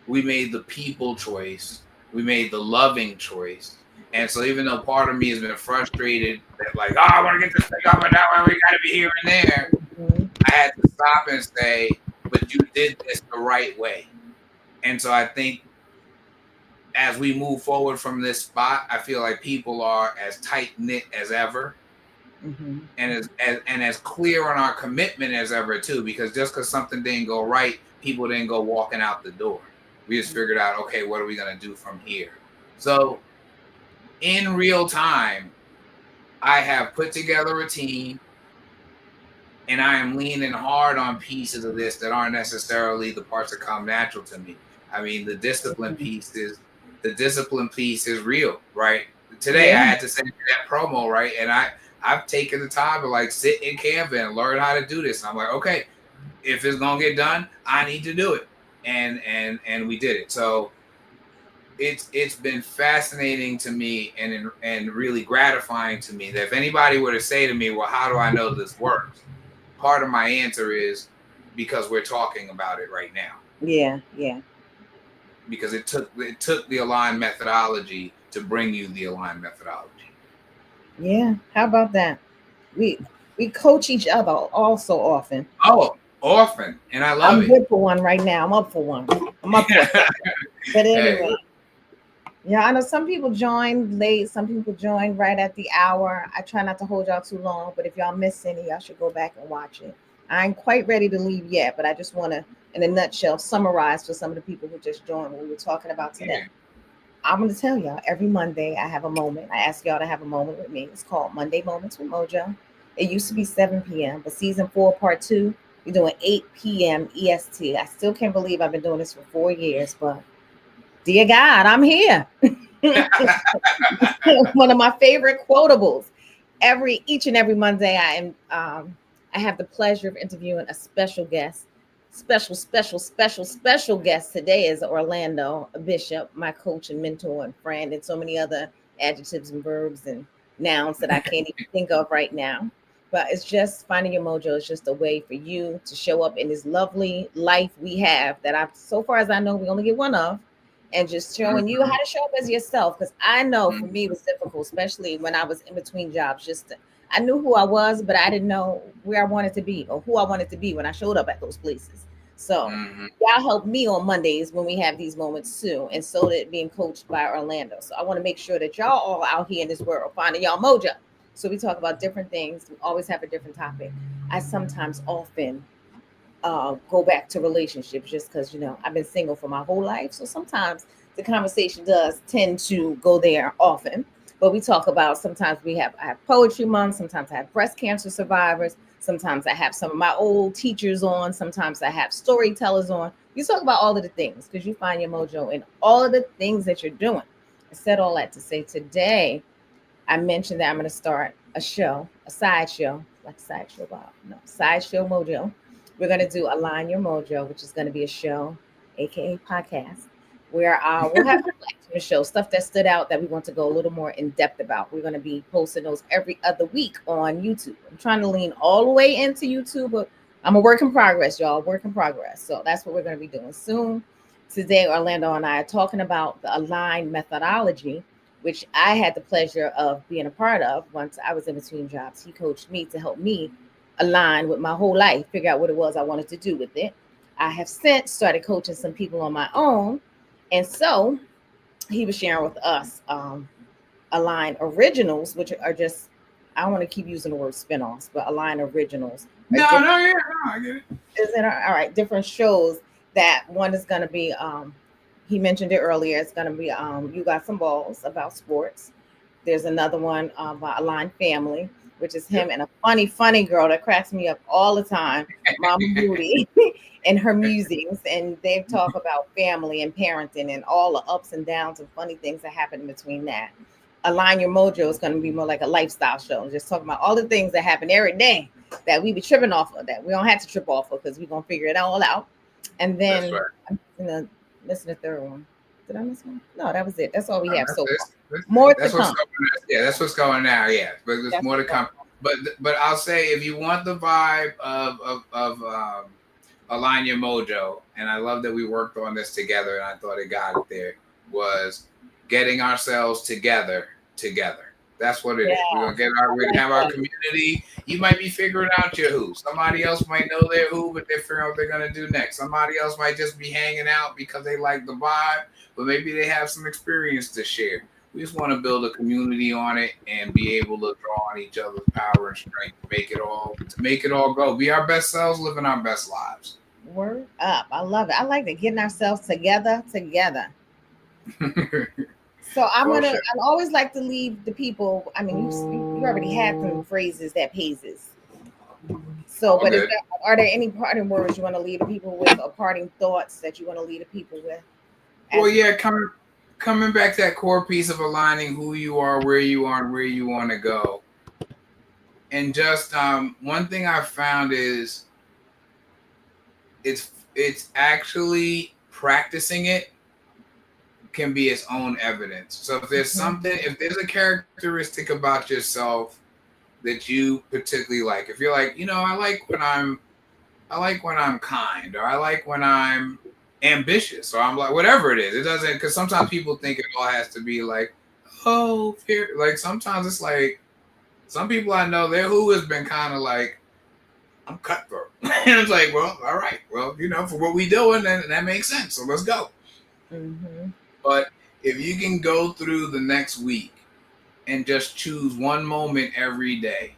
we made the people choice, we made the loving choice. And so even though part of me has been frustrated that like, oh, I want to get this thing up and down, we got to be here and there, Mm-hmm. I had to stop and say, but you did this the right way. And so I think as we move forward from this spot, I feel like people are as tight knit as ever, Mm-hmm. and as clear on our commitment as ever too. Because just because something didn't go right, people didn't go walking out the door. We just figured out, okay, what are we gonna do from here? So in real time, I have put together a team, and I am leaning hard on pieces of this that aren't necessarily the parts that come natural to me. I mean, the discipline piece is real, right? Today I Yeah. had to send you that promo, right? And I've taken the time to like sit in Canva and learn how to do this. And I'm like, okay, if it's gonna get done, I need to do it. And we did it. So it's been fascinating to me and really gratifying to me that if anybody were to say to me, well, how do I know this works? Part of my answer is because we're talking about it right now. Yeah. Yeah. Because it took the aligned methodology to bring you the aligned methodology. Yeah. How about that? We we coach each other also often. Oh, often, and I love I'm it. good for one right now. I'm up for one. I'm up for a second. But Hey, anyway, yeah, I know some people join late, some people join right at the hour. I try not to hold y'all too long, but if y'all miss any, y'all should go back and watch it. I ain't quite ready to leave yet, but I just want to, in a nutshell, summarize for some of the people who just joined what we were talking about today. yeah. I'm going to tell y'all every Monday I have a moment. I ask y'all to have a moment with me. It's called Monday Moments with Mojo. It used to be 7 p.m., but season four, part two, we're doing 8 p.m. EST. I still can't believe I've been doing this for 4 years, but dear God, I'm here. One of my favorite quotables. Each and every Monday, I have the pleasure of interviewing a special guest. Special guest today is Orlando Bishop, my coach and mentor and friend, and so many other adjectives and verbs and nouns that I can't even think of right now. But it's just finding your mojo is just a way for you to show up in this lovely life we have that I, so far as I know, we only get one of, and just showing you how Mhm, to show up as yourself. Because I know for mhm, me it was difficult, especially when I was in between jobs. I knew who I was, but I didn't know where I wanted to be or who I wanted to be when I showed up at those places. So mhm. y'all help me on Mondays when we have these moments too, and so that being coached by Orlando. So I want to make sure that y'all all out here in this world finding y'all mojo. So we talk about different things. We always have a different topic. I sometimes often go back to relationships just because I've been single for my whole life, so sometimes the conversation does tend to go there often. But we talk about, sometimes I have poetry month, sometimes I have breast cancer survivors, sometimes I have some of my old teachers on, sometimes I have storytellers on. You talk about all of the things because you find your mojo in all of the things that you're doing. I said all that to say today I mentioned that I'm going to start a show, a side show, like sideshow Bob, no, sideshow Mojo. We're going to do Align Your Mojo, which is going to be a show, aka podcast, where we'll have a show, stuff that stood out that we want to go a little more in depth about. We're going to be posting those every other week on YouTube. I'm trying to lean all the way into YouTube, but I'm a work in progress, y'all. Work in progress. So that's what we're going to be doing soon. Today, Orlando and I are talking about the Align methodology, which I had the pleasure of being a part of once I was in between jobs. He coached me to help me align with my whole life, figure out what it was I wanted to do with it. I have since started coaching some people on my own. And so he was sharing with us Align Originals, which are just, I don't want to keep using the word spinoffs, but Align Originals are No, different. no, yeah, no, I get it. Is it all right? Different shows that one is going to be. He mentioned it earlier. It's going to be You Got Some Balls about sports. There's another one about Align Family, which is him Yep. and a funny girl that cracks me up all the time, Mama Booty, and her musings. And they talk about family and parenting and all the ups and downs and funny things that happen in between that. Align Your Mojo is going to be more like a lifestyle show, just talking about all the things that happen every day that we be tripping off of, that we don't have to trip off of because we're going to figure it all out. And That's then right. I'm missing the third one. Did I miss one? No, that was it. That's all we No, have so far. that's More to that's what's come. going on. Yeah, that's what's going now. Yeah, but there's That's more to what's going come. But I'll say, if you want the vibe of Align Your Mojo, and I love that we worked on this together, and I thought it got it there, was getting ourselves together. That's what it on. is. Yeah, We're I gonna like have our that. community. You might be figuring out your who. Somebody else might know their who, but they're figuring out what they're gonna do next. Somebody else might just be hanging out because they like the vibe, but maybe they have some experience to share. We just want to build a community on it and be able to draw on each other's power and strength to make it all go. Be our best selves, living our best lives. Word up. I love it. I like that, getting ourselves together. So For sure. I always like to leave the people. I mean, you already had some phrases that phases. So, All but good. are there any parting words you want to leave the people with, or parting thoughts that you want to leave the people with? Well, As yeah, coming back to that core piece of aligning who you are, and where you want to go. And just one thing I've found is it's actually practicing it can be its own evidence. So if there's a characteristic about yourself that you particularly like, if you're like, I like when I'm kind, or I like when I'm ambitious, or I'm like whatever it is. It doesn't, because sometimes people think it all has to be like, oh, fear. Like sometimes it's like, Some people I know, their who has been kind of like, I'm cutthroat. And it's like, well, all right, well, for what we doing, then that makes sense. So let's go. Mm-hmm. But if you can go through the next week and just choose one moment every day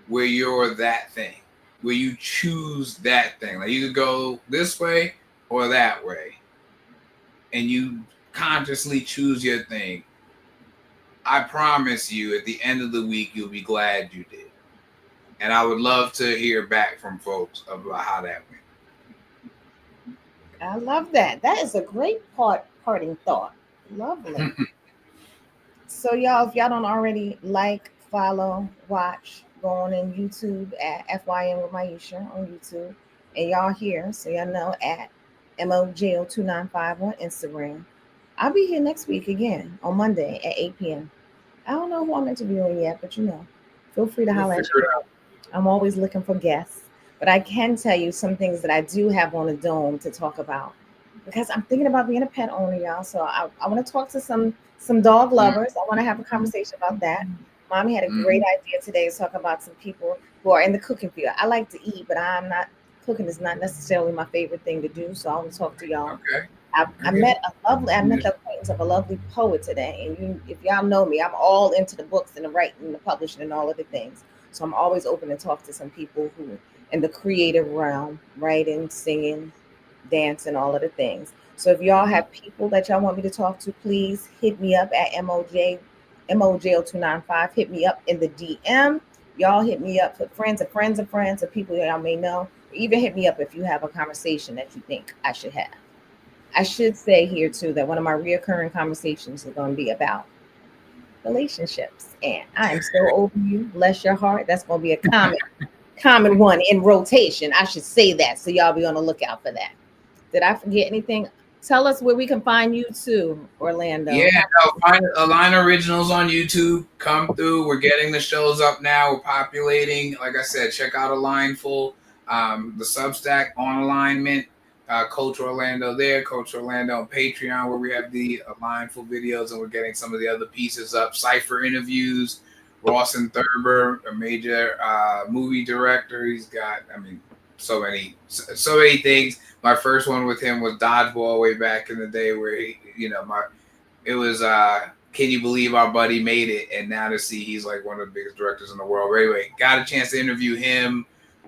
where you're that thing, where you choose that thing, like you could go this way or that way, and you consciously choose your thing, I promise you at the end of the week, you'll be glad you did. And I would love to hear back from folks about how that I love that. That is a great parting thought. Lovely. went. So y'all, if y'all don't already like, follow, watch, go on in YouTube at FYM with Maisha on YouTube. And y'all here, so y'all know at MOJO295 on Instagram. I'll be here next week again on Monday at 8 p.m. I don't know who I'm interviewing yet, but feel free to We'll holler at figure it your girl. I'm always looking for guests. But I can tell you some things that I do have on the dome to talk about because I'm thinking about being a pet owner, y'all. So I want to talk to some dog out. lovers. I want to have a conversation about that. Mommy had a Mm-hmm. great idea today to talk about some people who are in the cooking field. I like to eat, but I'm not cooking is not necessarily my favorite thing to do. So I want to talk to y'all. Okay. I Okay. met the acquaintance of a lovely poet today, and if y'all know me, I'm all into the books and the writing and the publishing and all of the things. So I'm always open to talk to some people who in the creative realm, writing, singing, dancing, all of the things. So if y'all Mm-hmm. have people that y'all want me to talk to, please hit me up at MOJ 295. Hit me up in the DM. Y'all hit me up for friends of friends of friends of people that y'all may know. Or even hit me up if you have a conversation that you think I should have. I should say here too that one of my reoccurring conversations is going to be about relationships, and I am so over you. Bless your heart. That's going to be a common one in rotation. I should say that so y'all be on the lookout for that. Did I forget anything? Tell us where we can find you too, Yeah, Orlando. no, find Align Originals on YouTube. Come through. We're getting the shows up now. We're populating. Like I said, check out Alignful, the Substack on alignment. Coach Orlando there, Coach Orlando on Patreon, where we have the Alignful videos, and we're getting some of the other pieces up. Cipher interviews. Rawson Thurber, a major movie director. He's got, I mean, so many things. My first one with him was Dodgeball way back in the day, where my it was can you believe our buddy made it? And now to see he's like one of the biggest directors in the world. But anyway, got a chance to interview him.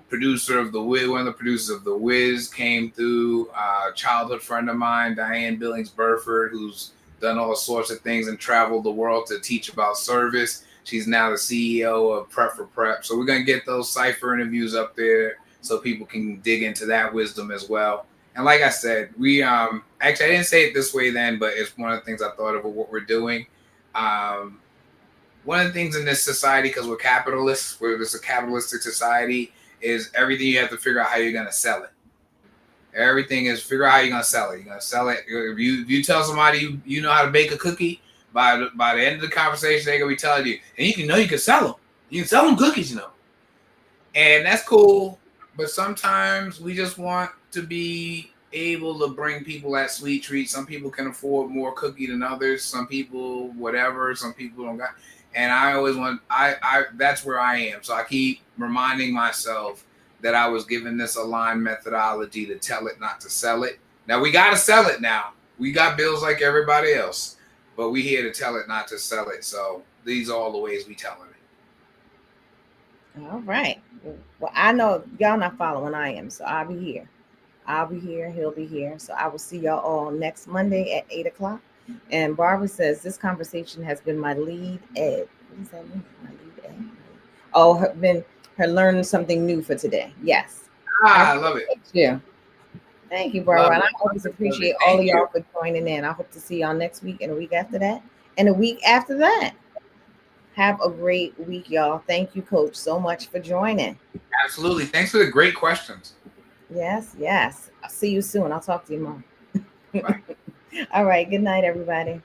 Producer of the Wiz, one of the producers of the Wiz came through. Childhood friend of mine, Diane Billings Burford, who's done all sorts of things and traveled the world to teach about service. She's now the CEO of Prep for Prep. So we're gonna get those cipher interviews up there so people can dig into that wisdom as well. And like I said, we actually I didn't say it this way then, but it's one of the things I thought of what we're doing. Um, One of the things in this society, because we're capitalists, where it's a capitalistic society, is everything you have to figure out how you're gonna sell it. Everything is figure out how you're gonna sell it. You're gonna sell it. If you tell somebody you know how to bake a cookie, by the end of the conversation, they're gonna be telling you, and you can sell them. You can sell them cookies. And that's cool. But sometimes we just want to be able to bring people that sweet treat. Some people can afford more cookie than others. Some people, whatever. Some people don't got. And I always want. I that's where I am. So I keep reminding myself that I was given this aligned methodology to tell it, not to sell it. Now we got to sell it. Now we got bills like everybody else, but we here to tell it, not to sell it. So these are all the ways we telling it. All right. Well, I know y'all not following I am, so I'll be here. I'll be here. He'll be here. So I will see y'all all next Monday at 8 o'clock. And Barbara says this conversation has been my lead ed. What does that mean? My lead ed. Oh, been her learning something new for today. Yes, I I love it. appreciate you. Thank you, Love Barbara. And it. I always Love it. appreciate all Thank of you. y'all for joining in. I hope to see y'all next week and a week after that, and a week after that. Have a great week, y'all. Thank you, Coach, so much for joining. Absolutely. Thanks for the great questions. Yes, yes. I'll see you soon. I'll talk to you, Mom. Bye. All right. Good night, everybody.